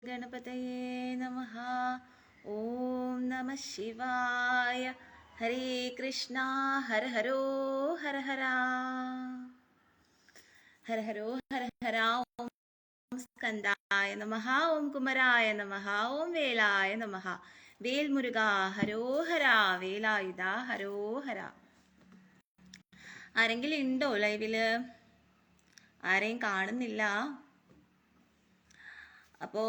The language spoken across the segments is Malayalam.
ഗണപതയേ നമഃ. ഓം നമഃ ശിവായ. ഹരേ കൃഷ്ണ. ഹര ഹരോ ഹര ഹര. ഹര ഹരോ ഹര ഹര. ഓം സ്കന്ദായ നമഃ. ഓം കുമരായ നമഃ. ഓം വേലായ നമഃ. വേൽമുരുക ഹരോഹര. വേലായുധ ഹരോഹര. ആരെങ്കിലും ഉണ്ടോ ലൈവില്? ആരെയും കാണുന്നില്ല. അപ്പോൾ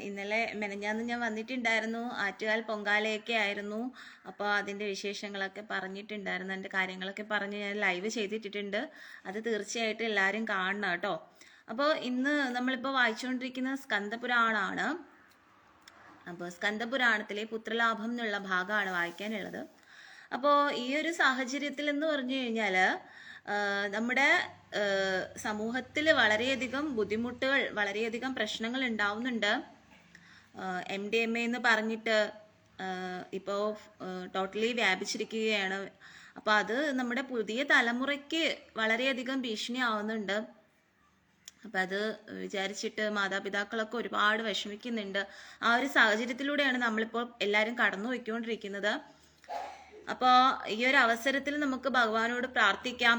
ഇന്നലെ മെനഞ്ഞാന്ന് ഞാൻ വന്നിട്ടുണ്ടായിരുന്നു. ആറ്റുകാൽ പൊങ്കാലയൊക്കെ ആയിരുന്നു. അപ്പോൾ അതിൻ്റെ വിശേഷങ്ങളൊക്കെ പറഞ്ഞിട്ടുണ്ടായിരുന്നു. എൻ്റെ കാര്യങ്ങളൊക്കെ പറഞ്ഞ് ഞാൻ ലൈവ് ചെയ്തിട്ടിട്ടുണ്ട്. അത് തീർച്ചയായിട്ടും എല്ലാവരും കാണണം കേട്ടോ. അപ്പോൾ ഇന്ന് നമ്മളിപ്പോൾ വായിച്ചുകൊണ്ടിരിക്കുന്ന സ്കന്ദപുരാണമാണ്. അപ്പോൾ സ്കന്ദപുരാണത്തിലെ പുത്രലാഭം എന്നുള്ള ഭാഗമാണ് വായിക്കാനുള്ളത്. അപ്പോൾ ഈ ഒരു സാഹചര്യത്തിൽ എന്ന് പറഞ്ഞു കഴിഞ്ഞാൽ നമ്മുടെ സമൂഹത്തിൽ വളരെയധികം ബുദ്ധിമുട്ടുകൾ, വളരെയധികം പ്രശ്നങ്ങൾ ഉണ്ടാവുന്നുണ്ട്. MDMA എന്ന് പറഞ്ഞിട്ട് ഇപ്പോൾ ടോട്ടലി വ്യാപിച്ചിരിക്കുകയാണ്. അപ്പോൾ അത് നമ്മുടെ പുതിയ തലമുറയ്ക്ക് വളരെയധികം ഭീഷണിയാവുന്നുണ്ട്. അപ്പം അത് വിചാരിച്ചിട്ട് മാതാപിതാക്കളൊക്കെ ഒരുപാട് വിഷമിക്കുന്നുണ്ട്. ആ ഒരു സാഹചര്യത്തിലൂടെയാണ് നമ്മളിപ്പോൾ എല്ലാവരും കടന്നു പോയിക്കൊണ്ടിരിക്കുന്നത്. അപ്പോൾ ഈ ഒരു അവസരത്തിൽ നമുക്ക് ഭഗവാനോട് പ്രാർത്ഥിക്കാം.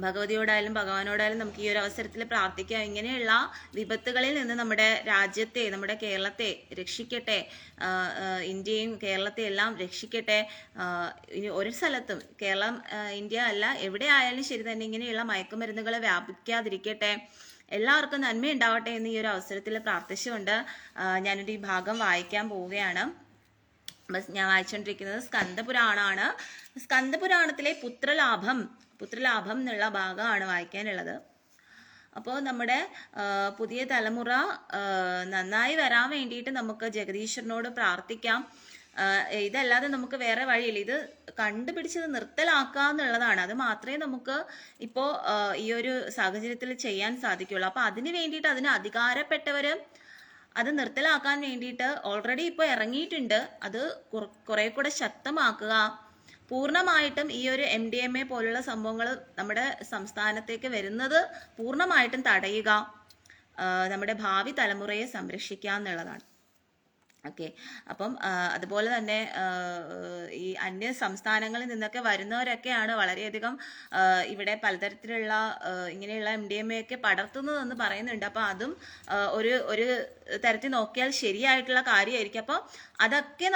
ഭഗവതിയോടായാലും ഭഗവാനോടായാലും നമുക്ക് ഈ ഒരു അവസരത്തിൽ പ്രാർത്ഥിക്കാം. ഇങ്ങനെയുള്ള വിപത്തുകളിൽ നിന്ന് നമ്മുടെ രാജ്യത്തെ, നമ്മുടെ കേരളത്തെ രക്ഷിക്കട്ടെ. ഇന്ത്യയും കേരളത്തെ എല്ലാം രക്ഷിക്കട്ടെ. ഇനി ഒരു സ്ഥലത്തും, കേരളം ഇന്ത്യ അല്ല, എവിടെ ആയാലും ശരി തന്നെ ഇങ്ങനെയുള്ള മയക്കുമരുന്നുകൾ വ്യാപിക്കാതിരിക്കട്ടെ. എല്ലാവർക്കും നന്മ ഉണ്ടാവട്ടെ എന്ന് ഈ ഒരു അവസരത്തിൽ പ്രാർത്ഥിച്ചുകൊണ്ട് ഞാനൊരു ഈ ഭാഗം വായിക്കാൻ പോവുകയാണ്. ഞാൻ വായിച്ചുകൊണ്ടിരിക്കുന്നത് സ്കന്ദപുരാണാണ്. സ്കന്ദപുരാണത്തിലെ പുത്രലാഭം എന്നുള്ള ഭാഗമാണ് വായിക്കാനുള്ളത്. അപ്പോൾ നമ്മുടെ പുതിയ തലമുറ നന്നായി വരാൻ വേണ്ടിയിട്ട് നമുക്ക് ജഗദീശ്വരനോട് പ്രാർത്ഥിക്കാം. ഇതല്ലാതെ നമുക്ക് വേറെ വഴിയില്ല. ഇത് കണ്ടുപിടിച്ചത് നിർത്തലാക്കുക എന്നുള്ളതാണ്. അത് മാത്രമേ നമുക്ക് ഇപ്പോൾ ഈ ഒരു സാഹചര്യത്തിൽ ചെയ്യാൻ സാധിക്കുള്ളൂ. അപ്പോൾ അതിന് വേണ്ടിയിട്ട്, അതിന് അധികാരപ്പെട്ടവർ അത് നിർത്തലാക്കാൻ വേണ്ടിയിട്ട് ഓൾറെഡി ഇപ്പോൾ ഇറങ്ങിയിട്ടുണ്ട്. അത് കുറെ കൂടെ ശക്തമാക്കുക. പൂർണ്ണമായിട്ടും ഈ ഒരു MDMA പോലുള്ള സംഭവങ്ങൾ നമ്മുടെ സംസ്ഥാനത്തേക്ക് വരുന്നത് പൂർണ്ണമായിട്ടും തടയുക. നമ്മുടെ ഭാവി തലമുറയെ സംരക്ഷിക്കുക എന്നുള്ളതാണ്. ഓക്കെ. അപ്പം അതുപോലെ തന്നെ ഈ അന്യ സംസ്ഥാനങ്ങളിൽ നിന്നൊക്കെ വരുന്നവരൊക്കെയാണ് വളരെയധികം ഇവിടെ പലതരത്തിലുള്ള ഇങ്ങനെയുള്ള MDMA ഒക്കെ പടർത്തുന്നതെന്ന് പറയുന്നുണ്ട്. അപ്പം അതും ഒരു തരത്തിൽ നോക്കിയാൽ ശരിയായിട്ടുള്ള കാര്യമായിരിക്കും. അപ്പം അതൊക്കെ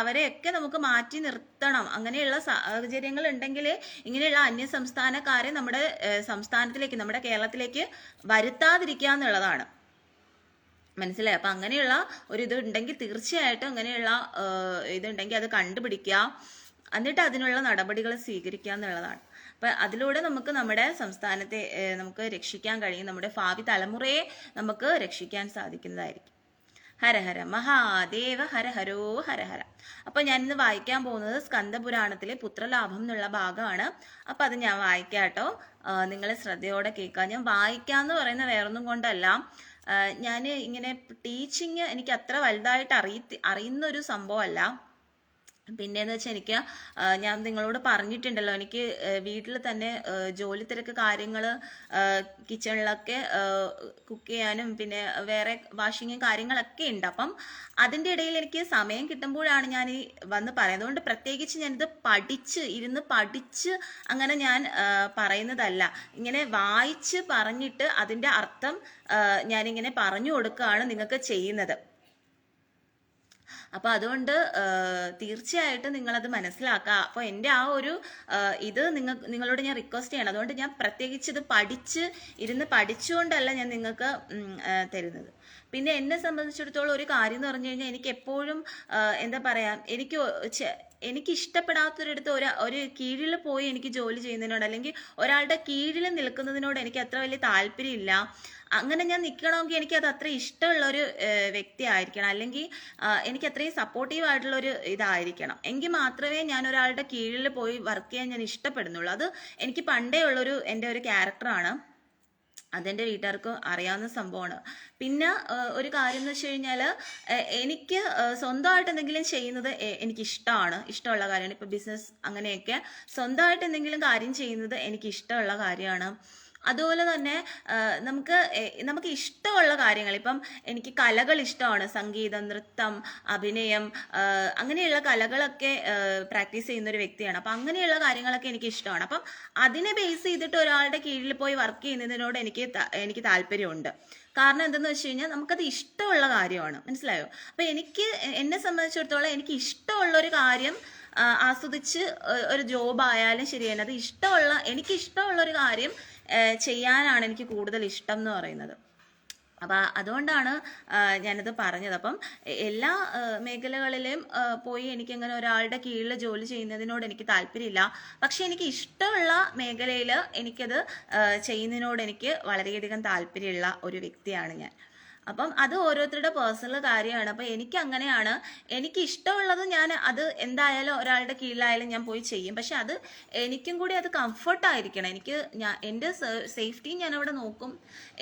അവരെയൊക്കെ നമുക്ക് മാറ്റി നിർത്തണം. അങ്ങനെയുള്ള സാഹചര്യങ്ങൾ ഉണ്ടെങ്കിൽ ഇങ്ങനെയുള്ള അന്യ സംസ്ഥാനക്കാരെ നമ്മുടെ സംസ്ഥാനത്തിലേക്ക്, നമ്മുടെ കേരളത്തിലേക്ക് വരുത്താതിരിക്കുക എന്നുള്ളതാണ്. മനസ്സിലായി? അപ്പം അങ്ങനെയുള്ള ഒരു ഇത് ഉണ്ടെങ്കിൽ തീർച്ചയായിട്ടും അങ്ങനെയുള്ള ഇതുണ്ടെങ്കിൽ അത് കണ്ടുപിടിക്കുക, എന്നിട്ട് അതിനുള്ള നടപടികൾ സ്വീകരിക്കുക എന്നുള്ളതാണ്. അപ്പം അതിലൂടെ നമുക്ക് നമ്മുടെ സംസ്ഥാനത്തെ നമുക്ക് രക്ഷിക്കാൻ കഴിയും. നമ്മുടെ ഭാവി തലമുറയെ നമുക്ക് രക്ഷിക്കാൻ സാധിക്കുന്നതായിരിക്കും. ഹരഹര മഹാദേവ. ഹര ഹരോ ഹര ഹര. അപ്പം ഞാനിന്ന് വായിക്കാൻ പോകുന്നത് സ്കന്ദപുരാണത്തിലെ പുത്രലാഭം എന്നുള്ള ഭാഗമാണ്. അപ്പം അത് ഞാൻ വായിക്കാം കേട്ടോ. നിങ്ങൾ ശ്രദ്ധയോടെ കേൾക്കുക. ഞാൻ വായിക്കാന്ന് പറയുന്ന വേറൊന്നും കൊണ്ടല്ല, ഞാൻ ഇങ്ങനെ ടീച്ചിങ് എനിക്ക് അത്ര വലുതായിട്ട് അറിയുന്നൊരു സംഭവമല്ല. പിന്നെയെന്ന് വെച്ചാൽ എനിക്ക് ഞാൻ നിങ്ങളോട് പറഞ്ഞിട്ടുണ്ടല്ലോ, എനിക്ക് വീട്ടിൽ തന്നെ ജോലി തിരക്ക് കാര്യങ്ങൾ, കിച്ചണിലൊക്കെ കുക്ക് ചെയ്യാനും പിന്നെ വേറെ വാഷിങ്ങും കാര്യങ്ങളൊക്കെ ഉണ്ട്. അപ്പം അതിൻ്റെ ഇടയിൽ എനിക്ക് സമയം കിട്ടുമ്പോഴാണ് ഞാൻ ഈ വന്ന് പറയുന്നത്. അതുകൊണ്ട് പ്രത്യേകിച്ച് ഞാനിത് ഇരുന്ന് പഠിച്ച് അങ്ങനെ ഞാൻ പറയുന്നതല്ല. ഇങ്ങനെ വായിച്ച് പറഞ്ഞിട്ട് അതിൻ്റെ അർത്ഥം ഞാനിങ്ങനെ പറഞ്ഞു കൊടുക്കുകയാണ് നിങ്ങൾക്ക് ചെയ്യുന്നത്. അപ്പോൾ അതുകൊണ്ട് തീർച്ചയായിട്ടും നിങ്ങളത് മനസ്സിലാക്കുക. അപ്പോൾ എൻ്റെ ആ ഒരു ഇത് നിങ്ങളോട് ഞാൻ റിക്വസ്റ്റ് ചെയ്യണം. അതുകൊണ്ട് ഞാൻ പ്രത്യേകിച്ച് ഇത് ഇരുന്ന് പഠിച്ചുകൊണ്ടല്ല ഞാൻ നിങ്ങൾക്ക് തരുന്നത്. പിന്നെ എന്നെ സംബന്ധിച്ചിടത്തോളം ഒരു കാര്യം എന്ന് പറഞ്ഞു കഴിഞ്ഞാൽ, എനിക്ക് എപ്പോഴും എന്താ പറയുക, എനിക്ക് ഇഷ്ടപ്പെടാത്തൊരിടത്ത് ഒരു കീഴിൽ പോയി എനിക്ക് ജോലി ചെയ്യുന്നതിനോട്, അല്ലെങ്കിൽ ഒരാളുടെ കീഴിൽ നിൽക്കുന്നതിനോട് എനിക്ക് അത്ര വലിയ താല്പര്യമില്ല. അങ്ങനെ ഞാൻ നിൽക്കണമെങ്കിൽ എനിക്കത് അത്ര ഇഷ്ടമുള്ളൊരു വ്യക്തി ആയിരിക്കണം, അല്ലെങ്കിൽ എനിക്ക് അത്രയും സപ്പോർട്ടീവ് ആയിട്ടുള്ളൊരു ഇതായിരിക്കണം. എങ്കിൽ മാത്രമേ ഞാൻ ഒരാളുടെ കീഴിൽ പോയി വർക്ക് ചെയ്യാൻ ഞാൻ ഇഷ്ടപ്പെടുന്നുള്ളൂ. അത് എനിക്ക് പണ്ടേ ഉള്ളൊരു എൻ്റെ ഒരു ക്യാരക്ടറാണ്. അതെൻ്റെ വീട്ടുകാർക്ക് അറിയാവുന്ന സംഭവമാണ്. പിന്നെ ഒരു കാര്യം എന്ന് വെച്ച് കഴിഞ്ഞാൽ, എനിക്ക് സ്വന്തമായിട്ട് എന്തെങ്കിലും ചെയ്യുന്നത് ഇഷ്ടമുള്ള കാര്യമാണ്. ഇപ്പോൾ ബിസിനസ് അങ്ങനെയൊക്കെ സ്വന്തമായിട്ട് എന്തെങ്കിലും കാര്യം ചെയ്യുന്നത് എനിക്ക് ഇഷ്ടമുള്ള കാര്യമാണ്. അതുപോലെ തന്നെ നമുക്ക് ഇഷ്ടമുള്ള കാര്യങ്ങൾ, ഇപ്പം എനിക്ക് കലകൾ ഇഷ്ടമാണ്, സംഗീതം, നൃത്തം, അഭിനയം, അങ്ങനെയുള്ള കലകളൊക്കെ പ്രാക്ടീസ് ചെയ്യുന്ന ഒരു വ്യക്തിയാണ്. അപ്പം അങ്ങനെയുള്ള കാര്യങ്ങളൊക്കെ എനിക്ക് ഇഷ്ടമാണ്. അപ്പം അതിനെ ബേസ് ചെയ്തിട്ട് ഒരാളുടെ കീഴിൽ പോയി വർക്ക് ചെയ്യുന്നതിനോട് എനിക്ക് താല്പര്യമുണ്ട്. കാരണം എന്തെന്ന് വെച്ച് കഴിഞ്ഞാൽ നമുക്കത് ഇഷ്ടമുള്ള കാര്യമാണ്. മനസ്സിലായോ? അപ്പം എന്നെ സംബന്ധിച്ചിടത്തോളം എനിക്ക് ഇഷ്ടമുള്ള ഒരു കാര്യം ആസ്വദിച്ച് ഒരു ജോബ് ആയാലും ശരി തന്നെ അത് എനിക്ക് ഇഷ്ടമുള്ള ഒരു കാര്യം ചെയ്യാനാണ് എനിക്ക് കൂടുതൽ ഇഷ്ടം എന്ന് പറയുന്നത്. അപ്പം അതുകൊണ്ടാണ് ഞാനത് പറഞ്ഞത്. അപ്പം എല്ലാ മേഖലകളിലും പോയി എനിക്കങ്ങനെ ഒരാളുടെ കീഴിൽ ജോലി ചെയ്യുന്നതിനോട് എനിക്ക് താല്പര്യമില്ല. പക്ഷെ എനിക്ക് ഇഷ്ടമുള്ള മേഖലയിൽ എനിക്കത് ചെയ്യുന്നതിനോട് എനിക്ക് വളരെയധികം താല്പര്യമുള്ള ഒരു വ്യക്തിയാണ് ഞാൻ. അപ്പം അത് ഓരോരുത്തരുടെ പേഴ്സണൽ കാര്യമാണ്. അപ്പം എനിക്ക് അങ്ങനെയാണ്, എനിക്ക് ഇഷ്ടമുള്ളത് ഞാൻ അത് എന്തായാലും ഒരാളുടെ കീഴിലായാലും ഞാൻ പോയി ചെയ്യും. പക്ഷെ അത് എനിക്കും കൂടി അത് കംഫർട്ടായിരിക്കണം. എൻ്റെ സേഫ്റ്റിയും ഞാൻ അവിടെ നോക്കും,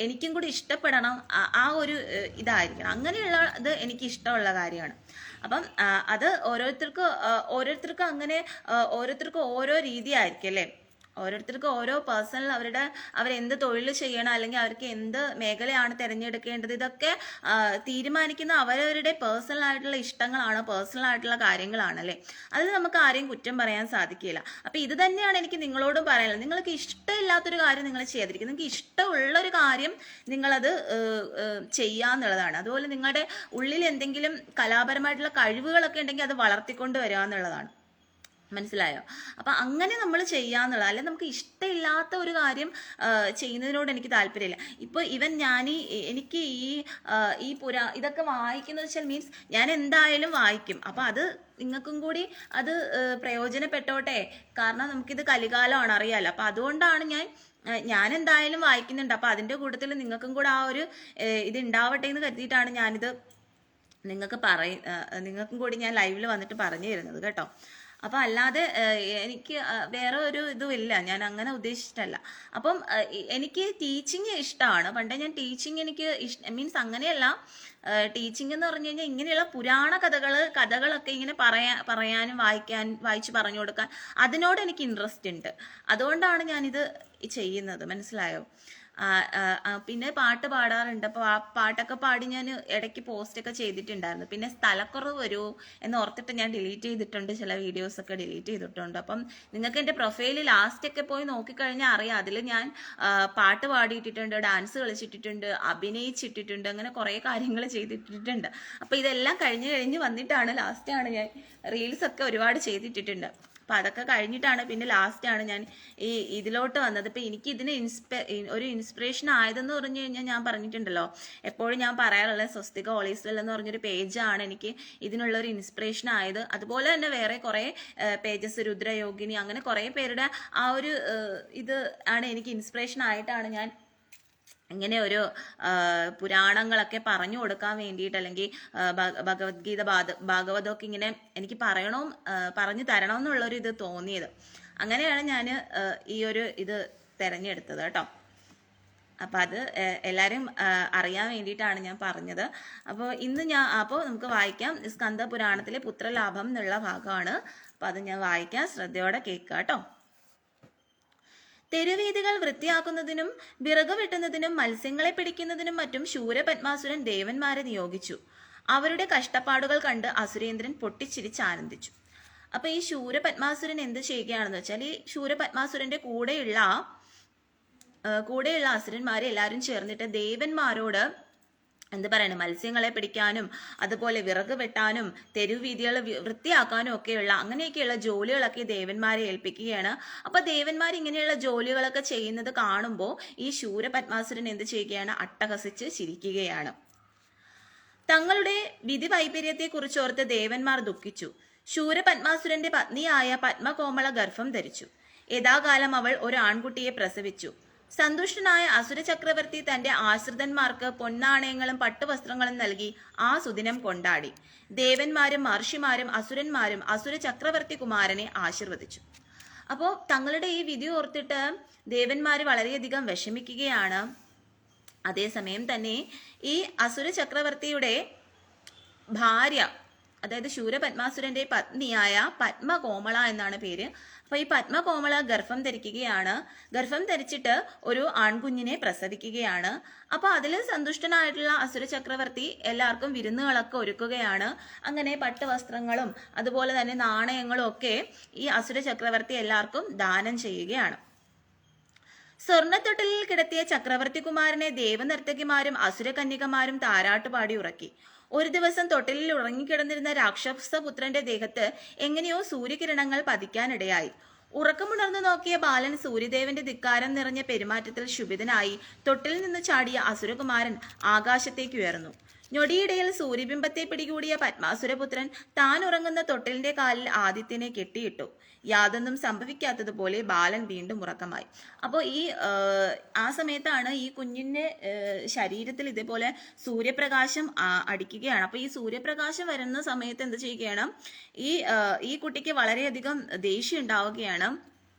എനിക്കും കൂടി ഇഷ്ടപ്പെടണം, ആ ഒരു ഇതായിരിക്കണം. അങ്ങനെയുള്ള ഇത് എനിക്ക് ഇഷ്ടമുള്ള കാര്യമാണ്. അപ്പം അത് ഓരോരുത്തർക്കും അങ്ങനെ ഓരോരുത്തർക്കും ഓരോ രീതിയായിരിക്കും അല്ലേ. ഓരോരുത്തർക്കും ഓരോ പേഴ്സണൽ അവരെന്ത് തൊഴിൽ ചെയ്യണം, അല്ലെങ്കിൽ അവർക്ക് എന്ത് മേഖലയാണ് തിരഞ്ഞെടുക്കേണ്ടത്, ഇതൊക്കെ തീരുമാനിക്കുന്ന അവരവരുടെ പേഴ്സണൽ ആയിട്ടുള്ള ഇഷ്ടങ്ങളാണ്, പേഴ്സണൽ ആയിട്ടുള്ള കാര്യങ്ങളാണ് അല്ലേ. അതിൽ നമുക്ക് ആരെയും കുറ്റം പറയാൻ സാധിക്കില്ല. അപ്പം ഇത് തന്നെയാണ് എനിക്ക് നിങ്ങളോടും പറയാനുള്ളത്. നിങ്ങൾക്ക് ഇഷ്ടമില്ലാത്തൊരു കാര്യം നിങ്ങൾ ചെയ്യാതിരിക്കും. നിങ്ങൾക്ക് ഇഷ്ടമുള്ളൊരു കാര്യം നിങ്ങളത് ചെയ്യാന്നുള്ളതാണ്. അതുപോലെ നിങ്ങളുടെ ഉള്ളിൽ എന്തെങ്കിലും കലാപരമായിട്ടുള്ള കഴിവുകളൊക്കെ ഉണ്ടെങ്കിൽ അത് വളർത്തിക്കൊണ്ട് വരിക എന്നുള്ളതാണ്. മനസ്സിലായോ? അപ്പം അങ്ങനെ നമ്മൾ ചെയ്യാന്നുള്ളത്. അല്ലെ നമുക്ക് ഇഷ്ടമില്ലാത്ത ഒരു കാര്യം ചെയ്യുന്നതിനോട് എനിക്ക് താല്പര്യമില്ല. ഇപ്പോൾ എനിക്ക് ഇതൊക്കെ വായിക്കുന്നത് വെച്ചാൽ മീൻസ് ഞാൻ എന്തായാലും വായിക്കും. അപ്പം അത് നിങ്ങൾക്കും കൂടി അത് പ്രയോജനപ്പെട്ടോട്ടെ. കാരണം നമുക്കിത് കലികാലമാണ്, അറിയാലോ. അപ്പം അതുകൊണ്ടാണ് ഞാൻ എന്തായാലും വായിക്കുന്നുണ്ട്. അപ്പം അതിൻ്റെ കൂട്ടത്തിൽ നിങ്ങൾക്കും കൂടെ ആ ഒരു ഇത് ഉണ്ടാവട്ടെ എന്ന് കരുതിയിട്ടാണ് ഞാനിത് നിങ്ങൾക്കും കൂടി ഞാൻ ലൈവിൽ വന്നിട്ട് പറഞ്ഞു തരുന്നത് കേട്ടോ. അപ്പം അല്ലാതെ എനിക്ക് വേറെ ഒരു ഇതും ഇല്ല, ഞാൻ അങ്ങനെ ഉദ്ദേശിച്ചിട്ടല്ല. അപ്പം എനിക്ക് ടീച്ചിങ് ഇഷ്ടമാണ്. പണ്ടേ ഞാൻ ടീച്ചിങ് എനിക്ക് മീൻസ് അങ്ങനെയല്ല, ടീച്ചിങ് എന്ന് പറഞ്ഞു കഴിഞ്ഞാൽ ഇങ്ങനെയുള്ള പുരാണ കഥകളൊക്കെ ഇങ്ങനെ പറയാനും വായിച്ച് പറഞ്ഞു കൊടുക്കാൻ അതിനോട് എനിക്ക് ഇൻട്രസ്റ്റ് ഉണ്ട്. അതുകൊണ്ടാണ് ഞാനിത് ചെയ്യുന്നത്. മനസ്സിലായോ? പിന്നെ പാട്ട് പാടാറുണ്ട്. അപ്പോൾ ആ പാട്ടൊക്കെ പാടി ഞാൻ ഇടയ്ക്ക് പോസ്റ്റൊക്കെ ചെയ്തിട്ടുണ്ടായിരുന്നു. പിന്നെ സ്ഥലക്കുറവ് വരുമോ എന്ന് ഓർത്തിട്ട് ഞാൻ ഡിലീറ്റ് ചെയ്തിട്ടുണ്ട്, ചില വീഡിയോസൊക്കെ ഡിലീറ്റ് ചെയ്തിട്ടുണ്ട്. അപ്പം നിങ്ങൾക്ക് എൻ്റെ പ്രൊഫൈലിൽ ലാസ്റ്റൊക്കെ പോയി നോക്കിക്കഴിഞ്ഞാൽ അറിയാം. അതിൽ ഞാൻ പാട്ട് പാടിയിട്ടിട്ടുണ്ട്, ഡാൻസ് കളിച്ചിട്ടിട്ടുണ്ട്, അഭിനയിച്ചിട്ടിട്ടുണ്ട്, അങ്ങനെ കുറേ കാര്യങ്ങൾ ചെയ്തിട്ടിട്ടുണ്ട്. അപ്പോൾ ഇതെല്ലാം കഴിഞ്ഞ് വന്നിട്ടാണ് ലാസ്റ്റാണ് ഞാൻ റീൽസൊക്കെ ഒരുപാട് ചെയ്തിട്ടിട്ടുണ്ട്. അപ്പം അതൊക്കെ കഴിഞ്ഞിട്ടാണ് പിന്നെ ലാസ്റ്റാണ് ഞാൻ ഇതിലോട്ട് വന്നത്. ഇപ്പം എനിക്ക് ഇതിന് ഒരു ഇൻസ്പിറേഷൻ ആയതെന്ന് പറഞ്ഞു കഴിഞ്ഞാൽ ഞാൻ പറഞ്ഞിട്ടുണ്ടല്ലോ, എപ്പോഴും ഞാൻ പറയാറുള്ളത് സ്വസ്തിക ഹോളീസ്വെൽ എന്ന് പറഞ്ഞൊരു പേജാണ് എനിക്ക് ഇതിനുള്ളൊരു ഇൻസ്പിറേഷൻ ആയത്. അതുപോലെ തന്നെ വേറെ കുറേ പേജസ്, രുദ്രയോഗിനി, അങ്ങനെ കുറേ പേരുടെ ആ ഒരു ഇത് ആണ് എനിക്ക് ഇൻസ്പിറേഷൻ ആയിട്ടാണ് ഞാൻ ഇങ്ങനെ ഒരു പുരാണങ്ങളൊക്കെ പറഞ്ഞു കൊടുക്കാൻ വേണ്ടിയിട്ട്, അല്ലെങ്കിൽ ഭഗവത്ഗീത ഭാഗവതമൊക്കെ ഇങ്ങനെ എനിക്ക് പറഞ്ഞു തരണം എന്നുള്ളൊരു ഇത് തോന്നിയത്. അങ്ങനെയാണ് ഞാൻ ഈ ഒരു ഇത് തിരഞ്ഞെടുത്തത് കേട്ടോ. അപ്പം അത് എല്ലാവരും അറിയാൻ വേണ്ടിയിട്ടാണ് ഞാൻ പറഞ്ഞത്. അപ്പോൾ നമുക്ക് വായിക്കാം. സ്കന്ദ പുരാണത്തിലെ പുത്രലാഭം എന്നുള്ള ഭാഗമാണ്. അപ്പം അത് ഞാൻ വായിക്കാം, ശ്രദ്ധയോടെ കേൾക്കുക കേട്ടോ. തെരുവീഥികൾ വൃത്തിയാക്കുന്നതിനും വിറക് വെട്ടുന്നതിനും മത്സ്യങ്ങളെ പിടിക്കുന്നതിനും മറ്റും ശൂരപത്മാസുരൻ ദേവന്മാരെ നിയോഗിച്ചു. അവരുടെ കഷ്ടപ്പാടുകൾ കണ്ട് അസുരേന്ദ്രൻ പൊട്ടിച്ചിരിച്ചാനന്ദിച്ചു. അപ്പൊ ഈ ശൂരപത്മാസുരൻ എന്ത് ചെയ്യുകയാണെന്ന് വെച്ചാൽ, ഈ ശൂരപത്മാസുരന്റെ കൂടെയുള്ള അസുരന്മാരെ എല്ലാവരും ചേർന്നിട്ട് ദേവന്മാരോട് എന്ത് പറയണം, മത്സ്യങ്ങളെ പിടിക്കാനും അതുപോലെ വിറക് വെട്ടാനും തെരുവീഥികൾ വൃത്തിയാക്കാനും ഒക്കെയുള്ള അങ്ങനെയൊക്കെയുള്ള ജോലികളൊക്കെ ദേവന്മാരെ ഏൽപ്പിക്കുകയാണ്. അപ്പൊ ദേവന്മാർ ഇങ്ങനെയുള്ള ജോലികളൊക്കെ ചെയ്യുന്നത് കാണുമ്പോൾ ഈ ശൂരപത്മാസുരൻ എന്ത് ചെയ്യുകയാണ്, അട്ടഹസിച്ച് ചിരിക്കുകയാണ്. തങ്ങളുടെ വിധി വൈപര്യത്തെക്കുറിച്ചോർത്ത് ദേവന്മാർ ദുഃഖിച്ചു. ശൂരപത്മാസുരന്റെ പത്നിയായ പത്മകോമള ഗർഭം ധരിച്ചു. യഥാകാലം അവൾ ഒരു ആൺകുട്ടിയെ പ്രസവിച്ചു. സന്തുഷ്ടനായ അസുര ചക്രവർത്തി തന്റെ ആശ്രിതന്മാർക്ക് പൊന്നാണയങ്ങളും പട്ടുവസ്ത്രങ്ങളും നൽകി ആ സുദിനം കൊണ്ടാടി. ദേവന്മാരും മഹർഷിമാരും അസുരന്മാരും അസുര ചക്രവർത്തി കുമാരനെ ആശീർവദിച്ചു. അപ്പോൾ തങ്ങളുടെ ഈ വിധി ഓർത്തിട്ട് ദേവന്മാര് വളരെയധികം വിഷമിക്കുകയാണ്. അതേസമയം തന്നെ ഈ അസുര ചക്രവർത്തിയുടെ ഭാര്യ അതായത് ശൂരപത്മാസുരന്റെ പത്നിയായ പത്മകോമള എന്നാണ് പേര്. അപ്പൊ ഈ പത്മകോമള ഗർഭം ധരിക്കുകയാണ്. ഗർഭം ധരിച്ചിട്ട് ഒരു ആൺകുഞ്ഞിനെ പ്രസവിക്കുകയാണ്. അപ്പൊ അതിൽ സന്തുഷ്ടനായിട്ടുള്ള അസുര ചക്രവർത്തി എല്ലാവർക്കും വിരുന്നുകളൊക്കെ ഒരുക്കുകയാണ്. അങ്ങനെ പട്ടുവസ്ത്രങ്ങളും അതുപോലെ തന്നെ നാണയങ്ങളും ഒക്കെ ഈ അസുര ചക്രവർത്തി എല്ലാവർക്കും ദാനം ചെയ്യുകയാണ്. സ്വർണ്ണത്തൊട്ടിലിൽ കിടത്തിയ ചക്രവർത്തി കുമാരനെ ദേവനർത്തകിമാരും അസുരകന്യകമാരും താരാട്ടുപാടി ഉറക്കി. ഒരു ദിവസം തൊട്ടിലിൽ ഉറങ്ങിക്കിടന്നിരുന്ന രാക്ഷസപുത്രന്റെ ദേഹത്ത് എങ്ങനെയോ സൂര്യകിരണങ്ങൾ പതിക്കാനിടയായി. ഉറക്കമുണർന്നു നോക്കിയ ബാലൻ സൂര്യദേവന്റെ ധിക്കാരം നിറഞ്ഞ പെരുമാറ്റത്തിൽ ശുഭിതനായി തൊട്ടിൽ നിന്ന് ചാടിയ അസുരകുമാരൻ ആകാശത്തേക്ക് ഉയർന്നു. ഞൊടിയിടയിൽ സൂര്യബിംബത്തെ പിടികൂടിയ പത്മാസുരപുത്രൻ താൻ ഉറങ്ങുന്ന തൊട്ടിലിന്റെ കാലിൽ ആദിത്യനെ കെട്ടിയിട്ടു. യാതൊന്നും സംഭവിക്കാത്തതുപോലെ ബാലൻ വീണ്ടും ഉറക്കമായി. അപ്പോൾ ആ സമയത്താണ് ഈ കുഞ്ഞിന്റെ ശരീരത്തിൽ ഇതേപോലെ സൂര്യപ്രകാശം അടിക്കുകയാണ്. അപ്പൊ ഈ സൂര്യപ്രകാശം വരുന്ന സമയത്ത് എന്ത് ചെയ്യുകയാണ്, ഈ കുട്ടിക്ക് വളരെയധികം ദേഷ്യം ഉണ്ടാവുകയാണ്.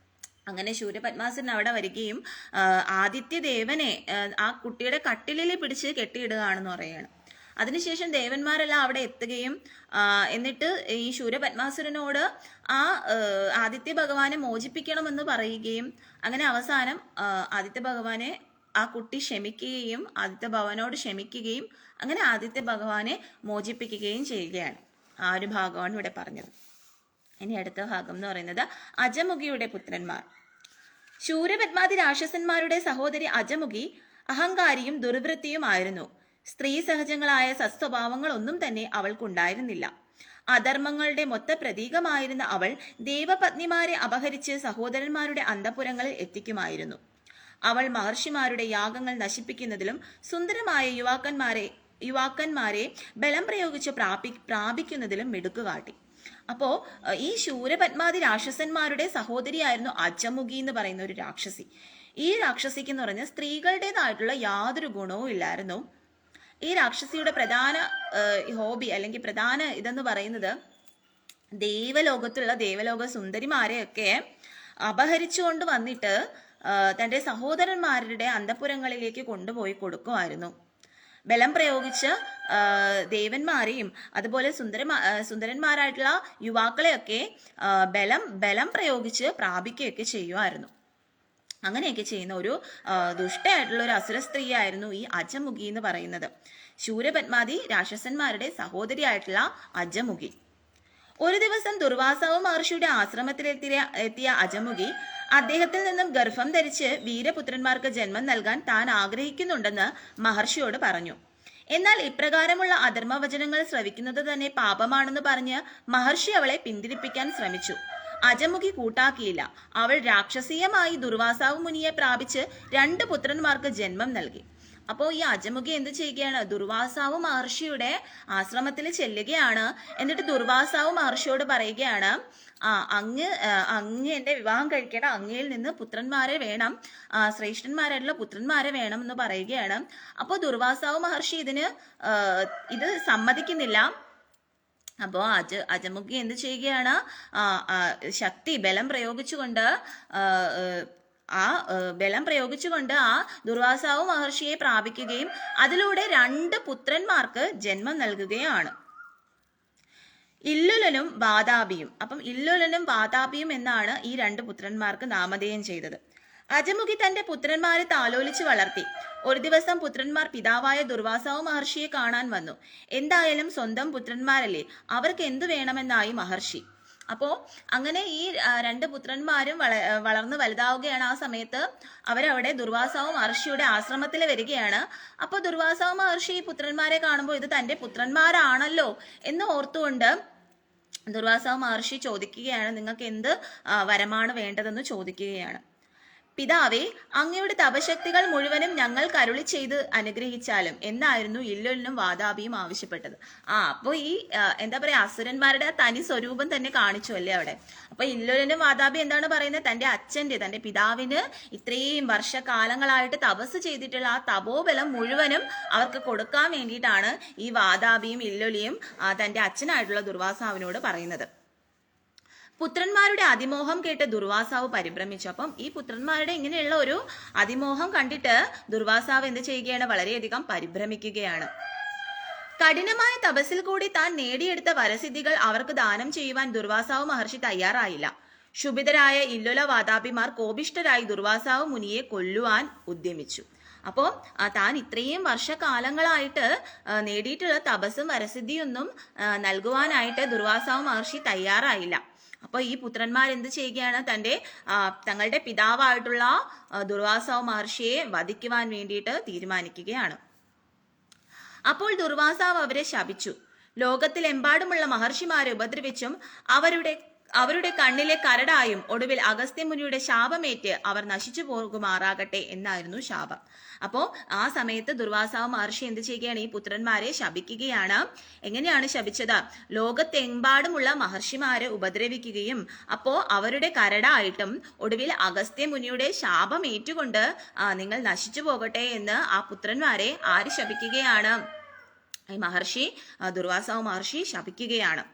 അങ്ങനെ ശൂരപത്മാസുരൻ അവിടെ വരികയും ആദിത്യദേവനെ ആ കുട്ടിയുടെ കട്ടിലിൽ പിടിച്ച് കെട്ടിയിടുകയാണെന്ന് പറയുകയാണ്. അതിനുശേഷം ദേവന്മാരെല്ലാം അവിടെ എത്തുകയും എന്നിട്ട് ഈ ശൂരപത്മാസുരനോട് ആ ആദിത്യ ഭഗവാനെ മോചിപ്പിക്കണമെന്ന് പറയുകയും അങ്ങനെ അവസാനം ആദിത്യ ഭഗവാനെ ആ കുട്ടി ക്ഷമിക്കുകയും ആദിത്യ ഭഗവാനോട് ക്ഷമിക്കുകയും അങ്ങനെ ആദിത്യ ഭഗവാനെ മോചിപ്പിക്കുകയും ചെയ്യുകയാണ്. ആ ഒരു ഭാഗമാണ് ഇവിടെ പറഞ്ഞത്. ഇനി അടുത്ത ഭാഗം എന്ന് പറയുന്നത് അജമുഖിയുടെ പുത്രന്മാർ. ശൂരപത്മാതി രാക്ഷസന്മാരുടെ സഹോദരി അജമുഖി അഹങ്കാരിയും ദുർവൃത്തിയുമായിരുന്നു. സ്ത്രീ സഹജങ്ങളായ സസ്വഭാവങ്ങളൊന്നും തന്നെ അവൾക്കുണ്ടായിരുന്നില്ല. അധർമ്മങ്ങളുടെ മൊത്ത പ്രതീകമായിരുന്ന അവൾ ദേവപത്നിമാരെ അപഹരിച്ച് സഹോദരന്മാരുടെ അന്തഃപുരങ്ങളിൽ എത്തിക്കുമായിരുന്നു. അവൾ മഹർഷിമാരുടെ യാഗങ്ങൾ നശിപ്പിക്കുന്നതിലും സുന്ദരമായ യുവാക്കന്മാരെ ബലം പ്രയോഗിച്ച് പ്രാപിക്കുന്നതിലും മിടുക്കുകാട്ടി. അപ്പോ ഈ ശൂരപത്മാതി രാക്ഷസന്മാരുടെ സഹോദരിയായിരുന്നു അജമുഖി എന്ന് പറയുന്ന ഒരു രാക്ഷസി. ഈ രാക്ഷസിക്ക് എന്ന് പറഞ്ഞാൽ സ്ത്രീകളുടേതായിട്ടുള്ള യാതൊരു ഗുണവും ഇല്ലായിരുന്നു. ഈ രാക്ഷസിയുടെ പ്രധാന ഹോബി അല്ലെങ്കിൽ പ്രധാന ഇതെന്ന് പറയുന്നത് ദേവലോക സുന്ദരിമാരെയൊക്കെ അപഹരിച്ചുകൊണ്ട് വന്നിട്ട് തൻ്റെ സഹോദരന്മാരുടെ അന്തഃപുരങ്ങളിലേക്ക് കൊണ്ടുപോയി കൊടുക്കുമായിരുന്നു. ബലം പ്രയോഗിച്ച് ദേവന്മാരെയും അതുപോലെ സുന്ദരന്മാരായിട്ടുള്ള യുവാക്കളെയൊക്കെ ബലം പ്രയോഗിച്ച് പ്രാപിക്കുകയൊക്കെ ചെയ്യുമായിരുന്നു. അങ്ങനെയൊക്കെ ചെയ്യുന്ന ഒരു ദുഷ്ടയായിട്ടുള്ള ഒരു അസുര സ്ത്രീയായിരുന്നു ഈ അജമുഖി എന്ന് പറയുന്നത്. ശൂരപത്മാതി രാക്ഷസന്മാരുടെ സഹോദരിയായിട്ടുള്ള അജമുഖി. ഒരു ദിവസം ദുർവാസാവ് മഹർഷിയുടെ ആശ്രമത്തിലെത്തിയ അജമുഖി അദ്ദേഹത്തിൽ നിന്നും ഗർഭം ധരിച്ച് വീരപുത്രന്മാർക്ക് ജന്മം നൽകാൻ താൻ ആഗ്രഹിക്കുന്നുണ്ടെന്ന് മഹർഷിയോട് പറഞ്ഞു. എന്നാൽ ഇപ്രകാരമുള്ള അധർമ്മവചനങ്ങൾ ശ്രവിക്കുന്നത് തന്നെ പാപമാണെന്ന് പറഞ്ഞ് മഹർഷി അവളെ പിന്തിരിപ്പിക്കാൻ ശ്രമിച്ചു. അജമുഖി കൂട്ടാക്കിയില്ല. അവൾ രാക്ഷസീയമായി ദുർവാസാവ് മുനിയെ പ്രാപിച്ച് 2 പുത്രന്മാർക്ക് ജന്മം നൽകി. അപ്പോൾ ഈ അജമുഖി എന്ത് ചെയ്യുകയാണ്, ദുർവാസാവ് മഹർഷിയുടെ ആശ്രമത്തിൽ ചെല്ലുകയാണ്. എന്നിട്ട് ദുർവാസാവ് മഹർഷിയോട് പറയുകയാണ്, അങ്ങ് എന്റെ വിവാഹം കഴിക്കണം, അങ്ങയിൽ നിന്ന് പുത്രന്മാരെ വേണം, ശ്രേഷ്ഠന്മാരായിട്ടുള്ള പുത്രന്മാരെ വേണം എന്ന് പറയുകയാണ്. അപ്പോൾ ദുർവാസാവ് മഹർഷി ഇത് സമ്മതിക്കുന്നില്ല. അപ്പോൾ അജമുഖി എന്ത് ചെയ്യുകയാണ്, ബലം പ്രയോഗിച്ചുകൊണ്ട് ആ ദുർവാസാവ് മഹർഷിയെ പ്രാപിക്കുകയും അതിലൂടെ 2 പുത്രന്മാർക്ക് ജന്മം നൽകുകയാണ്. ഇല്ലുലനും വാതാപിയും. അപ്പം ഇല്ലുലനും വാതാപിയും എന്നാണ് ഈ 2 പുത്രന്മാർക്ക് നാമധേയം ചെയ്തത്. അജമുഖി തന്റെ പുത്രന്മാരെ താലോലിച്ച് വളർത്തി. ഒരു ദിവസം പുത്രന്മാർ പിതാവായ ദുർവാസാവ് മഹർഷിയെ കാണാൻ വന്നു. എന്തായാലും സ്വന്തം പുത്രന്മാരല്ലേ, അവർക്ക് എന്തു വേണമെന്നായി മഹർഷി. അപ്പോ അങ്ങനെ ഈ 2 പുത്രന്മാരും വളർന്ന് വലുതാവുകയാണ്. ആ സമയത്ത് അവരവിടെ ദുർവാസാവ് മഹർഷിയുടെ ആശ്രമത്തിൽ വരികയാണ്. അപ്പോൾ ദുർവാസാവ് മഹർഷി ഈ പുത്രന്മാരെ കാണുമ്പോൾ ഇത് തന്റെ പുത്രന്മാരാണല്ലോ എന്ന് ഓർത്തുകൊണ്ട് ദുർവാസാവ് മഹർഷി ചോദിക്കുകയാണ്, നിങ്ങൾക്ക് എന്ത് വരമാണ് വേണ്ടതെന്ന് ചോദിക്കുകയാണ്. പിതാവേ, അങ്ങയുടെ തപശക്തികൾ മുഴുവനും ഞങ്ങൾ കരുളി ചെയ്ത് അനുഗ്രഹിച്ചാലും എന്നായിരുന്നു ഇല്ലുലിനും വാതാപിയും ആവശ്യപ്പെട്ടത്. അപ്പോൾ ഈ എന്താ പറയാ, അസുരന്മാരുടെ തനി സ്വരൂപം തന്നെ കാണിച്ചു അല്ലേ അവിടെ. അപ്പൊ ഇല്ലുലിനും വാതാപി എന്താണ് പറയുന്നത്, തന്റെ പിതാവിന് ഇത്രയും വർഷകാലങ്ങളായിട്ട് തപസ് ചെയ്തിട്ടുള്ള ആ തപോബലം മുഴുവനും അവർക്ക് കൊടുക്കാൻ വേണ്ടിയിട്ടാണ് ഈ വാതാപിയും ഇല്ലുലിയും തന്റെ അച്ഛനായിട്ടുള്ള ദുർവാസാവിനോട് പറയുന്നത്. പുത്രന്മാരുടെ അതിമോഹം കേട്ട് ദുർവാസാവ് പരിഭ്രമിച്ചു. അപ്പം ഈ പുത്രന്മാരുടെ ഇങ്ങനെയുള്ള ഒരു അതിമോഹം കണ്ടിട്ട് ദുർവാസാവ് എന്ത് ചെയ്യുകയാണ്, വളരെയധികം പരിഭ്രമിക്കുകയാണ്. കഠിനമായ തപസ്സിൽ കൂടി താൻ നേടിയെടുത്ത വരസിദ്ധികൾ അവർക്ക് ദാനം ചെയ്യുവാൻ ദുർവാസാവ് മഹർഷി തയ്യാറായില്ല. ക്ഷുഭിതരായ ഇല്ലോല വാതാപിമാർ കോപിഷ്ഠരായി ദുർവാസാവ് മുനിയെ കൊല്ലുവാൻ ഉദ്യമിച്ചു. അപ്പോൾ താൻ ഇത്രയും വർഷകാലങ്ങളായിട്ട് നേടിയിട്ടുള്ള തപസ്സും വരസിദ്ധിയൊന്നും നൽകുവാനായിട്ട് ദുർവാസാവ് മഹർഷി തയ്യാറായില്ല. അപ്പോൾ ഈ പുത്രന്മാർ എന്ത് ചെയ്യുകയാണ്? തങ്ങളുടെ പിതാവായിട്ടുള്ള ദുർവാസാവ് മഹർഷിയെ വധിക്കുവാൻ വേണ്ടിയിട്ട് തീരുമാനിക്കുകയാണ്. അപ്പോൾ ദുർവാസാവ് അവരെ ശപിച്ചു. ലോകത്തിലെമ്പാടുമുള്ള മഹർഷിമാരെ ഉപദ്രവിച്ചും അവരുടെ കണ്ണിലെ കരടായും ഒടുവിൽ അഗസ്ത്യമുനിയുടെ ശാപമേറ്റ് അവർ നശിച്ചു പോകുമാറാകട്ടെ എന്നായിരുന്നു ശാപം. അപ്പോൾ ആ സമയത്ത് ദുർവാസാവ് മഹർഷി എന്ത് ചെയ്യുകയാണ്? ഈ പുത്രന്മാരെ ശപിക്കുകയാണ്. എങ്ങനെയാണ് ശപിച്ചത്? ലോകത്തെമ്പാടുമുള്ള മഹർഷിമാരെ ഉപദ്രവിക്കുകയും അപ്പോൾ അവരുടെ കരടായിട്ടും ഒടുവിൽ അഗസ്ത്യമുനിയുടെ ശാപമേറ്റുകൊണ്ട് നിങ്ങൾ നശിച്ചു പോകട്ടെ എന്ന് ആ പുത്രന്മാരെ ആര് ശപിക്കുകയാണ്? ഈ ദുർവാസാവ് മഹർഷി ശപിക്കുകയാണ്.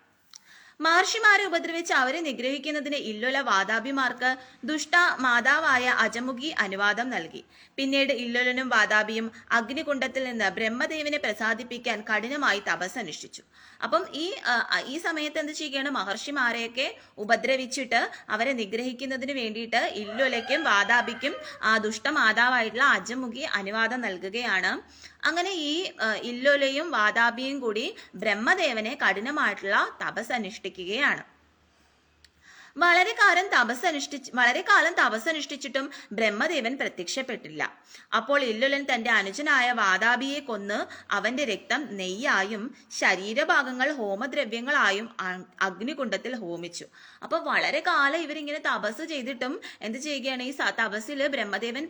മഹർഷിമാരെ ഉപദ്രവിച്ച് അവരെ നിഗ്രഹിക്കുന്നതിന് ഇല്ലോല വാതാപിമാർക്ക് ദുഷ്ട മാതാവായ അജമുഖി അനുവാദം നൽകി. പിന്നീട് ഇല്ലോലനും വാതാപിയും അഗ്നികുണ്ഡത്തിൽ നിന്ന് ബ്രഹ്മദേവനെ പ്രസാദിപ്പിക്കാൻ കഠിനമായി തപസ് അനുഷ്ഠിച്ചു. അപ്പം ഈ സമയത്ത് എന്ത് ചെയ്യുകയാണ്? മഹർഷിമാരെയൊക്കെ ഉപദ്രവിച്ചിട്ട് അവരെ നിഗ്രഹിക്കുന്നതിന് വേണ്ടിയിട്ട് ഇല്ലോലയ്ക്കും വാതാപിക്കും ആ ദുഷ്ടമാതാവായിട്ടുള്ള അജമുഖി അനുവാദം നൽകുകയാണ്. അങ്ങനെ ഈ ഇല്ലോലയും വാതാപിയും കൂടി ബ്രഹ്മദേവനെ കഠിനമായിട്ടുള്ള തപസ് അനുഷ്ഠിക്കുകയാണ്. വളരെ കാലം തപസ്സനുഷ്ഠിച്ചിട്ടും ബ്രഹ്മദേവൻ പ്രത്യക്ഷപ്പെട്ടില്ല. അപ്പോൾ ഇല്ലോലൻ തന്റെ അനുജനായ വാതാപിയെ കൊന്ന് അവന്റെ രക്തം നെയ്യായും ശരീരഭാഗങ്ങൾ ഹോമദ്രവ്യങ്ങളായും അഗ്നികുണ്ഡത്തിൽ ഹോമിച്ചു. അപ്പൊ വളരെ കാലം ഇവരിങ്ങനെ തപസ് ചെയ്തിട്ടും എന്ത് ചെയ്യുകയാണ്? ഈ തപസ്സിൽ ബ്രഹ്മദേവൻ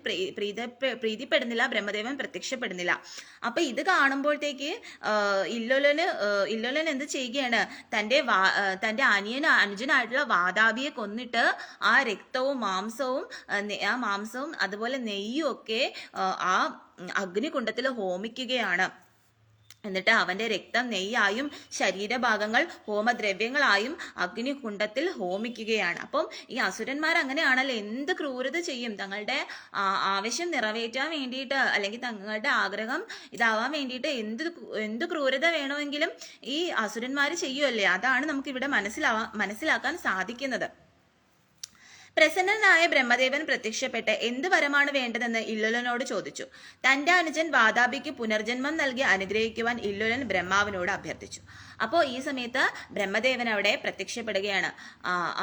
പ്രീതിപ്പെടുന്നില്ല, ബ്രഹ്മദേവൻ പ്രത്യക്ഷപ്പെടുന്നില്ല. അപ്പൊ ഇത് കാണുമ്പോഴത്തേക്ക് ഇല്ലോലൻ എന്ത് ചെയ്യുകയാണ്? തന്റെ അനുജനായിട്ടുള്ള വാതാപിയെ കൊന്നിട്ട് ആ രക്തവും മാംസവും അതുപോലെ നെയ്യും ഒക്കെ ആ അഗ്നികുണ്ഡത്തിൽ ഹോമിക്കുകയാണ്. എന്നിട്ട് അവന്റെ രക്തം നെയ്യായും ശരീരഭാഗങ്ങൾ ഹോമദ്രവ്യങ്ങളായും അഗ്നികുണ്ഡത്തിൽ ഹോമിക്കുകയാണ്. അപ്പം ഈ അസുരന്മാർ അങ്ങനെയാണല്ലോ, എന്ത് ക്രൂരത ചെയ്യും. തങ്ങളുടെ ആവശ്യം നിറവേറ്റാൻ വേണ്ടിയിട്ട് അല്ലെങ്കിൽ തങ്ങളുടെ ആഗ്രഹം ഇതാവാൻ വേണ്ടിയിട്ട് എന്ത് ക്രൂരത വേണമെങ്കിലും ഈ അസുരന്മാർ ചെയ്യുമല്ലേ. അതാണ് നമുക്ക് ഇവിടെ മനസ്സിലാക്കാൻ സാധിക്കുന്നത്. പ്രസന്നനായ ബ്രഹ്മദേവൻ പ്രത്യക്ഷപ്പെട്ട് എന്ത് വരമാണ് വേണ്ടതെന്ന് ഇല്ലോലനോട് ചോദിച്ചു. തന്റെ അനുജൻ വാതാപിക്ക് പുനർജന്മം നൽകി അനുഗ്രഹിക്കുവാൻ ഇല്ലോലൻ ബ്രഹ്മാവിനോട് അഭ്യർത്ഥിച്ചു. അപ്പോൾ ഈ സമയത്ത് ബ്രഹ്മദേവൻ അവിടെ പ്രത്യക്ഷപ്പെടുകയാണ്.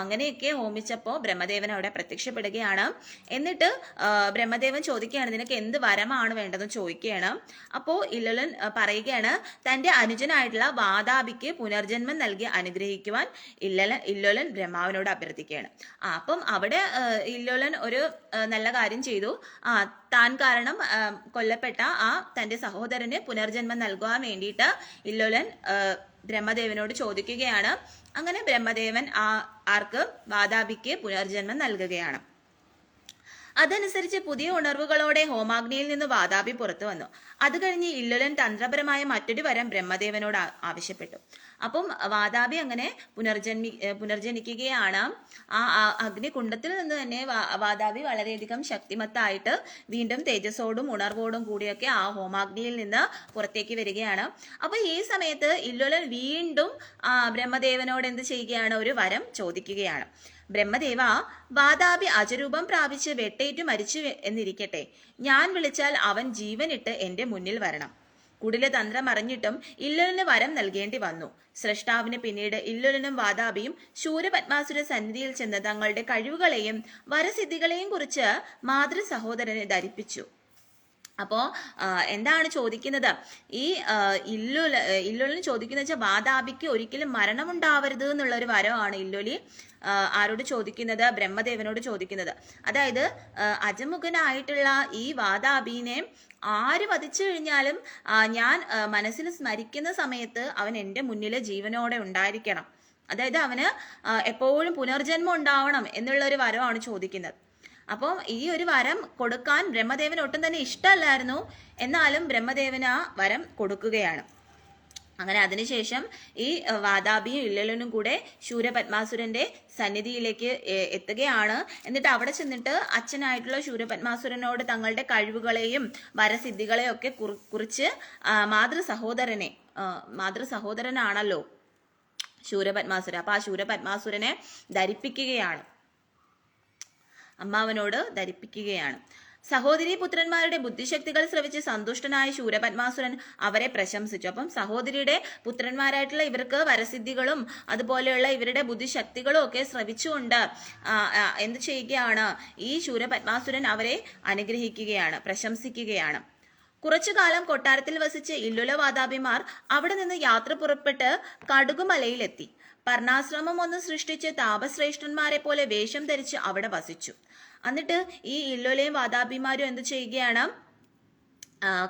അങ്ങനെയൊക്കെ ഹോമിച്ചപ്പോൾ ബ്രഹ്മദേവൻ അവിടെ പ്രത്യക്ഷപ്പെടുകയാണ്. എന്നിട്ട് ബ്രഹ്മദേവൻ ചോദിക്കുകയാണ്, നിനക്ക് എന്ത് വരമാണ് വേണ്ടതെന്ന് ചോദിക്കുകയാണ്. അപ്പോൾ ഇല്ലോലൻ പറയുകയാണ്, തന്റെ അനുജനായിട്ടുള്ള വാതാപിക്ക് പുനർജന്മം നൽകി അനുഗ്രഹിക്കുവാൻ ഇല്ലോലൻ ബ്രഹ്മാവിനോട് അഭ്യർത്ഥിക്കുകയാണ്. അപ്പം അവിടെ ഇല്ലോലൻ ഒരു നല്ല കാര്യം ചെയ്തു. താൻ കാരണം കൊല്ലപ്പെട്ട തന്റെ സഹോദരന് പുനർജന്മം നൽകുവാൻ വേണ്ടിയിട്ട് ഇല്ലോലൻ ബ്രഹ്മദേവനോട് ചോദിക്കുകയാണ്. അങ്ങനെ ബ്രഹ്മദേവൻ വാതാപിക്ക് പുനർജന്മം നൽകുകയാണ്. അതനുസരിച്ച് പുതിയ ഉണർവുകളോടെ ഹോമാഗ്നിയിൽ നിന്ന് വാതാപി പുറത്തു വന്നു. അത് കഴിഞ്ഞ് ഇല്ലോലൻ തന്ത്രപരമായ മറ്റൊരു വരം ബ്രഹ്മദേവനോട് ആവശ്യപ്പെട്ടു. അപ്പം വാതാപി അങ്ങനെ പുനർജനിക്കുകയാണ്. ആ അഗ്നികുണ്ഡത്തിൽ നിന്ന് തന്നെ വാതാപി വളരെയധികം ശക്തിമത്തായിട്ട് വീണ്ടും തേജസ്സോടും ഉണർവോടും കൂടിയൊക്കെ ആ ഹോമാഗ്നിയിൽ നിന്ന് പുറത്തേക്ക് വരികയാണ്. അപ്പൊ ഈ സമയത്ത് ഇല്ലോലൻ വീണ്ടും ബ്രഹ്മദേവനോട് എന്ത് ചെയ്യുകയാണ്? ഒരു വരം ചോദിക്കുകയാണ്. ബ്രഹ്മദേവ, വാതാപി അജരൂപം പ്രാപിച്ച് വെട്ടേറ്റു മരിച്ചു എന്നിരിക്കട്ടെ. ഞാൻ വിളിച്ചാൽ അവൻ ജീവനിട്ട് എന്റെ മുന്നിൽ വരണം. കുടില തന്ത്രം അറിഞ്ഞിട്ടും ഇല്ലോലന് വരം നൽകേണ്ടി വന്നു. സ്രഷ്ടാവിന് പിന്നീട് ഇല്ലോലനും വാതാപിയും ശൂരപത്മാസുര സന്നിധിയിൽ ചെന്ന് തങ്ങളുടെ കഴിവുകളെയും വരസിദ്ധികളെയും കുറിച്ച് മാതൃ സഹോദരനെ ധരിപ്പിച്ചു. അപ്പോ എന്താണ് ചോദിക്കുന്നത്? ഈ ഇല്ലോലിന് ചോദിക്കുന്ന വെച്ചാൽ വാതാപിക്ക് ഒരിക്കലും മരണമുണ്ടാവരുത് എന്നുള്ള ഒരു വരമാണ് ഇല്ലോലി ആരോട് ചോദിക്കുന്നത്? ബ്രഹ്മദേവനോട് ചോദിക്കുന്നത്. അതായത് അജമുഖനായിട്ടുള്ള ഈ വാതാപിനെ ആര് വധിച്ചു കഴിഞ്ഞാലും ഞാൻ മനസ്സിൽ സ്മരിക്കുന്ന സമയത്ത് അവൻ എൻ്റെ മുന്നിൽ ജീവനോടെ ഉണ്ടായിരിക്കണം. അതായത് അവന് എപ്പോഴും പുനർജന്മം ഉണ്ടാവണം എന്നുള്ള ഒരു വരമാണ് ചോദിക്കുന്നത്. അപ്പം ഈ ഒരു വരം കൊടുക്കാൻ ബ്രഹ്മദേവന് ഒട്ടും തന്നെ ഇഷ്ടമല്ലായിരുന്നു. എന്നാലും ബ്രഹ്മദേവന് ആ വരം കൊടുക്കുകയാണ്. അങ്ങനെ അതിനുശേഷം ഈ വാതാപിയും ഇല്ലോലനും കൂടെ ശൂരപത്മാസുരന്റെ സന്നിധിയിലേക്ക് എത്തുകയാണ്. എന്നിട്ട് അവിടെ ചെന്നിട്ട് അച്ഛനായിട്ടുള്ള ശൂരപത്മാസുരനോട് തങ്ങളുടെ കഴിവുകളെയും വരസിദ്ധികളെയും ഒക്കെ കുറിച്ച് മാതൃ സഹോദരനെ മാതൃ സഹോദരനാണല്ലോ ശൂരപത്മാസുരൻ. അപ്പൊ ആ ശൂരപത്മാസുരനെ ധരിപ്പിക്കുകയാണ്, അമ്മാവനോട് ധരിപ്പിക്കുകയാണ്. സഹോദരി പുത്രന്മാരുടെ ബുദ്ധിശക്തികൾ ശ്രവിച്ച് സന്തുഷ്ടനായ ശൂരപത്മാസുരൻ അവരെ പ്രശംസിച്ചു. അപ്പം സഹോദരിയുടെ പുത്രന്മാരായിട്ടുള്ള ഇവർക്ക് വരസിദ്ധികളും അതുപോലെയുള്ള ഇവരുടെ ബുദ്ധിശക്തികളും ഒക്കെ ശ്രവിച്ചുകൊണ്ട് എന്ത് ചെയ്യുകയാണ്, ഈ ശൂരപത്മാസുരൻ അവരെ അനുഗ്രഹിക്കുകയാണ്, പ്രശംസിക്കുകയാണ്. കുറച്ചു കാലം കൊട്ടാരത്തിൽ വസിച്ച് ഇല്ലുല വാതാപിമാർ അവിടെ നിന്ന് യാത്ര പുറപ്പെട്ട് കടുകുമലയിലെത്തി. പർണാശ്രമം ഒന്ന് സൃഷ്ടിച്ച് താപശ്രേഷ്ഠന്മാരെ പോലെ വേഷം ധരിച്ച് അവിടെ വസിച്ചു. എന്നിട്ട് ഈ ഇല്ലുലയും വാതാപിമാരും എന്ത് ചെയ്യുകയാണ്,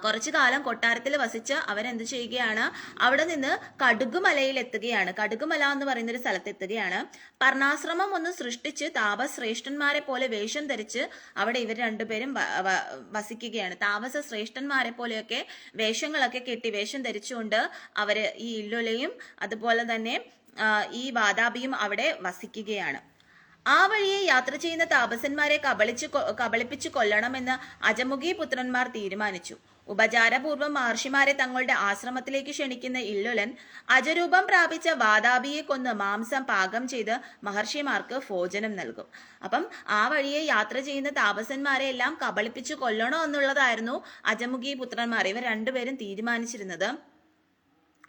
കുറച്ചു കാലം കൊട്ടാരത്തിൽ വസിച്ച് അവരെന്ത് ചെയ്യുകയാണ്, അവിടെ നിന്ന് കടുകുമലയിൽ എത്തുകയാണ്. കടുകുമല എന്ന് പറയുന്ന ഒരു സ്ഥലത്തെത്തുകയാണ്. പർണാശ്രമം ഒന്ന് സൃഷ്ടിച്ച് താപശ്രേഷ്ഠന്മാരെ പോലെ വേഷം ധരിച്ച് അവിടെ ഇവർ രണ്ടുപേരും വസിക്കുകയാണ്. താപസ ശ്രേഷ്ഠന്മാരെ പോലെയൊക്കെ വേഷങ്ങളൊക്കെ കെട്ടി വേഷം ധരിച്ചുകൊണ്ട് അവര് ഈ ഇല്ലുലയും അതുപോലെ തന്നെ ഈ വാതാപിയും അവിടെ വസിക്കുകയാണ്. ആ വഴിയെ യാത്ര ചെയ്യുന്ന താപസന്മാരെ കബളിപ്പിച്ചു കൊല്ലണമെന്ന് അജമുഖി പുത്രന്മാർ തീരുമാനിച്ചു. ഉപചാരപൂർവ്വം മഹർഷിമാരെ തങ്ങളുടെ ആശ്രമത്തിലേക്ക് ക്ഷണിക്കുന്ന ഇല്ലുലൻ അജരൂപം പ്രാപിച്ച വാതാപിയെ കൊന്ന് മാംസം പാകം ചെയ്ത് മഹർഷിമാർക്ക് ഭോജനം നൽകും. അപ്പം ആ വഴിയെ യാത്ര ചെയ്യുന്ന താപസന്മാരെ എല്ലാം കബളിപ്പിച്ചു കൊല്ലണോ എന്നുള്ളതായിരുന്നു അജമുഖി പുത്രന്മാർ ഇവർ രണ്ടുപേരും തീരുമാനിച്ചിരുന്നത്.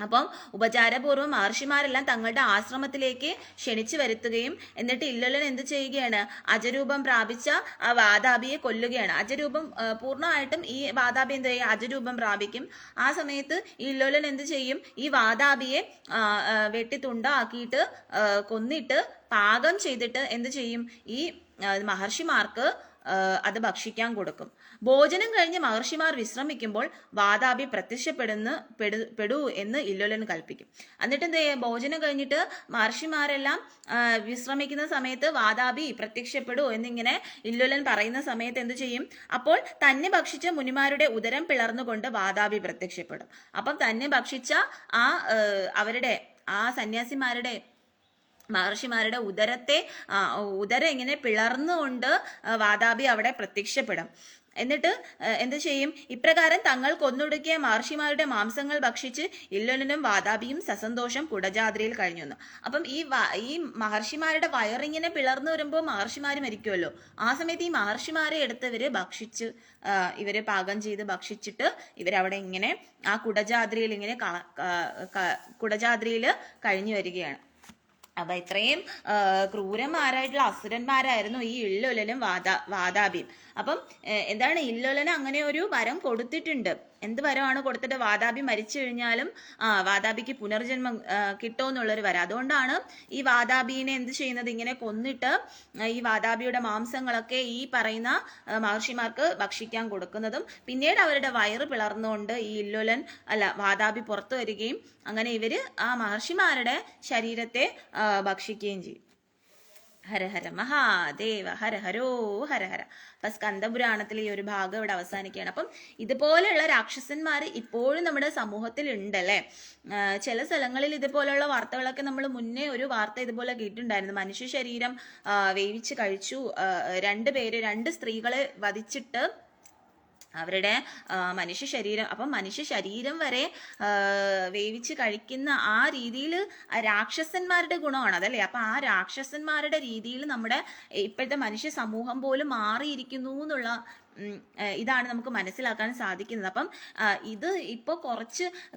അപ്പം ഉപചാരപൂർവ്വം മഹർഷിമാരെല്ലാം തങ്ങളുടെ ആശ്രമത്തിലേക്ക് ക്ഷണിച്ചു വരുത്തുകയും എന്നിട്ട് ഇല്ലുലൻ എന്ത് ചെയ്യുകയാണ്, അജരൂപം പ്രാപിച്ച ആ വാതാപിയെ കൊല്ലുകയാണ്. അജരൂപം പൂർണ്ണമായിട്ടും ഈ വാതാപി എന്ത് ചെയ്യും, അജരൂപം പ്രാപിക്കും. ആ സമയത്ത് ഈ ഇല്ലുലൻ എന്ത് ചെയ്യും, ഈ വാതാപിയെ വെട്ടിത്തുണ്ടാക്കിയിട്ട് കൊന്നിട്ട് പാകം ചെയ്തിട്ട് എന്ത് ചെയ്യും, ഈ മഹർഷിമാർക്ക് അത് ഭക്ഷിക്കാൻ കൊടുക്കും. ഭോജനം കഴിഞ്ഞ് മഹർഷിമാർ വിശ്രമിക്കുമ്പോൾ വാതാപി പ്രത്യക്ഷപ്പെടൂ എന്ന് ഇല്ലുലൻ കൽപ്പിക്കും. എന്നിട്ട് എന്ത് ചെയ്യും, ഭോജനം കഴിഞ്ഞിട്ട് മഹർഷിമാരെല്ലാം വിശ്രമിക്കുന്ന സമയത്ത് വാതാപി പ്രത്യക്ഷപ്പെടൂ എന്നിങ്ങനെ ഇല്ലുലൻ പറയുന്ന സമയത്ത് എന്ത് ചെയ്യും, അപ്പോൾ തന്നെ ഭക്ഷിച്ച മുനിമാരുടെ ഉദരം പിളർന്നുകൊണ്ട് വാതാപി പ്രത്യക്ഷപ്പെടും. അപ്പം തന്നെ ഭക്ഷിച്ച അവരുടെ സന്യാസിമാരുടെ മഹർഷിമാരുടെ ഉദരം ഇങ്ങനെ പിളർന്നുകൊണ്ട് വാതാപി അവിടെ പ്രത്യക്ഷപ്പെടും. എന്നിട്ട് എന്ത് ചെയ്യും, ഇപ്രകാരം തങ്ങൾ കൊന്നൊടുക്കിയ മഹർഷിമാരുടെ മാംസങ്ങൾ ഭക്ഷിച്ച് ഇല്ലുലനും വാതാപിയും സസന്തോഷം കുടജാദ്രിയിൽ കഴിഞ്ഞു. അപ്പം ഈ മഹർഷിമാരുടെ വയറിങ്ങനെ പിളർന്നു വരുമ്പോൾ മഹർഷിമാർ മരിക്കുമല്ലോ. ആ സമയത്ത് ഈ മഹർഷിമാരെ എടുത്തവര് ഭക്ഷിച്ച് ഇവര് പാകം ചെയ്ത് ഭക്ഷിച്ചിട്ട് ഇവരവിടെ ഇങ്ങനെ ആ കുടജാദ്രിയിൽ ഇങ്ങനെ കുടജാദ്രിയിൽ കഴിഞ്ഞു വരികയാണ്. അപ്പൊ ഇത്രയും ക്രൂരന്മാരായിട്ടുള്ള അസുരന്മാരായിരുന്നു ഈ ഇല്ലുലനും വാതാപിയും. അപ്പം എന്താണ്, ഇല്ലുലന് അങ്ങനെ ഒരു വരം കൊടുത്തിട്ടുണ്ട്. എന്ത് വരമാണ് കൊടുത്തിട്ട്, വാതാപി മരിച്ചു കഴിഞ്ഞാലും വാതാപിക്ക് പുനർജന്മം കിട്ടുമെന്നുള്ളൊരു വരം. അതുകൊണ്ടാണ് ഈ വാതാപിനെ എന്ത് ചെയ്യുന്നത്, ഇങ്ങനെ കൊന്നിട്ട് ഈ വാതാപിയുടെ മാംസങ്ങളൊക്കെ ഈ പറയുന്ന മഹർഷിമാർക്ക് ഭക്ഷിക്കാൻ കൊടുക്കുന്നതും പിന്നീട് അവരുടെ വയറ് പിളർന്നുകൊണ്ട് ഈ വാതാപി പുറത്തു വരികയും അങ്ങനെ ഇവര് ആ മഹർഷിമാരുടെ ശരീരത്തെ ഭക്ഷിക്കുകയും ചെയ്യും. ഹര ഹര മഹാദേവ, ഹര ഹരോ ഹര ഹര. അപ്പൊ സ്കന്ദപുരാണത്തിൽ ഈ ഒരു ഭാഗം ഇവിടെ അവസാനിക്കുകയാണ്. അപ്പം ഇതുപോലെയുള്ള രാക്ഷസന്മാർ ഇപ്പോഴും നമ്മുടെ സമൂഹത്തിൽ ഉണ്ടല്ലേ. ചില സ്ഥലങ്ങളിൽ ഇതുപോലെയുള്ള വാർത്തകളൊക്കെ നമ്മൾ മുന്നേ ഒരു വാർത്ത ഇതുപോലെ കേട്ടിട്ടുണ്ടായിരുന്നു. മനുഷ്യ ശരീരം വേവിച്ച് കഴിച്ചു, രണ്ട് സ്ത്രീകളെ വധിച്ചിട്ട് അവരുടെ മനുഷ്യ ശരീരം, അപ്പം മനുഷ്യ ശരീരം വരെ വേവിച്ച് കഴിക്കുന്ന ആ രീതിയിൽ രാക്ഷസന്മാരുടെ ഗുണമാണ് അതല്ലേ. അപ്പൊ ആ രാക്ഷസന്മാരുടെ രീതിയിൽ നമ്മുടെ ഇപ്പോഴത്തെ മനുഷ്യ സമൂഹം പോലും മാറിയിരിക്കുന്നു എന്നുള്ള ഇതാണ് നമുക്ക് മനസ്സിലാക്കാൻ സാധിക്കുന്നത്. അപ്പം ഇത് ഇപ്പോൾ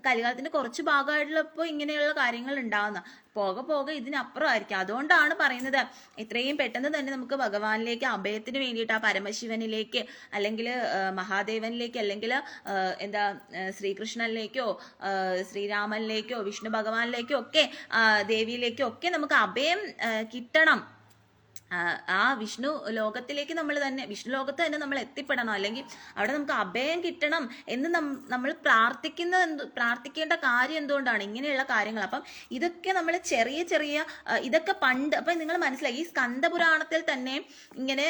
കലികാലത്തിന്റെ കുറച്ച് ഭാഗമായിട്ടുള്ളപ്പോൾ ഇങ്ങനെയുള്ള കാര്യങ്ങൾ ഉണ്ടാവുന്ന പോകെ ഇതിനപ്പുറമായിരിക്കും. അതുകൊണ്ടാണ് പറയുന്നത് ഇത്രയും പെട്ടെന്ന് തന്നെ നമുക്ക് ഭഗവാനിലേക്ക് അഭയത്തിന് വേണ്ടിയിട്ട് ആ പരമശിവനിലേക്ക് അല്ലെങ്കിൽ മഹാദേവനിലേക്ക് അല്ലെങ്കിൽ ശ്രീകൃഷ്ണനിലേക്കോ ശ്രീരാമനിലേക്കോ വിഷ്ണു ഭഗവാനിലേക്കോ ഒക്കെ ദേവിയിലേക്കോ ഒക്കെ നമുക്ക് അഭയം കിട്ടണം. ആ വിഷ്ണു ലോകത്തിലേക്ക് വിഷ്ണു ലോകത്ത് തന്നെ നമ്മൾ എത്തിപ്പെടണം, അല്ലെങ്കിൽ അവിടെ നമുക്ക് അഭയം കിട്ടണം എന്ന് നമ്മൾ പ്രാർത്ഥിക്കേണ്ട കാര്യം എന്തുകൊണ്ടാണ്, ഇങ്ങനെയുള്ള കാര്യങ്ങൾ. അപ്പം ഇതൊക്കെ നമ്മൾ ചെറിയ ഇതൊക്കെ പണ്ട്, അപ്പം നിങ്ങൾ മനസ്സിലായി ഈ സ്കന്ദപുരാണത്തിൽ തന്നെ ഇങ്ങനെ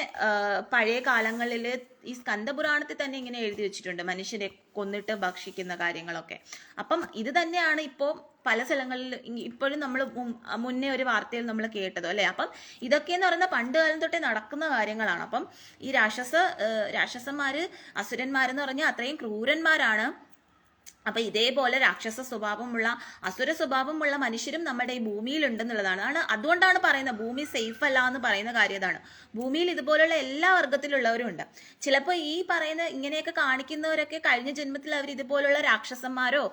പഴയ കാലങ്ങളിൽ ഈ സ്കന്ദപുരാണത്തിൽ തന്നെ ഇങ്ങനെ എഴുതി വെച്ചിട്ടുണ്ട് മനുഷ്യരെ കൊന്നിട്ട് ഭക്ഷിക്കുന്ന കാര്യങ്ങളൊക്കെ. അപ്പം ഇത് തന്നെയാണ് ഇപ്പോൾ പല സ്ഥലങ്ങളിൽ ഇപ്പോഴും നമ്മൾ മുന്നേ ഒരു വാർത്തയിൽ നമ്മൾ കേട്ടതോ അല്ലെ. അപ്പം ഇതൊക്കെയെന്ന് പറയുന്ന പണ്ട് കാലം തൊട്ടേ നടക്കുന്ന കാര്യങ്ങളാണ്. അപ്പം ഈ രാക്ഷസന്മാര് അസുരന്മാരെന്ന് പറഞ്ഞാൽ അത്രയും ക്രൂരന്മാരാണ്. അപ്പൊ ഇതേപോലെ രാക്ഷസ സ്വഭാവമുള്ള അസുര സ്വഭാവമുള്ള മനുഷ്യരും നമ്മുടെ ഈ ഭൂമിയിൽ ഉണ്ടെന്നുള്ളതാണ്. അതുകൊണ്ടാണ് പറയുന്നത് ഭൂമി സേഫ് അല്ല എന്ന് പറയുന്ന കാര്യം അതാണ്. ഭൂമിയിൽ ഇതുപോലുള്ള എല്ലാ വർഗത്തിലുള്ളവരും ഉണ്ട്. ചിലപ്പോൾ ഈ പറയുന്ന ഇങ്ങനെയൊക്കെ കാണിക്കുന്നവരൊക്കെ കഴിഞ്ഞ ജന്മത്തിൽ അവർ ഇതുപോലുള്ള രാക്ഷസന്മാരോ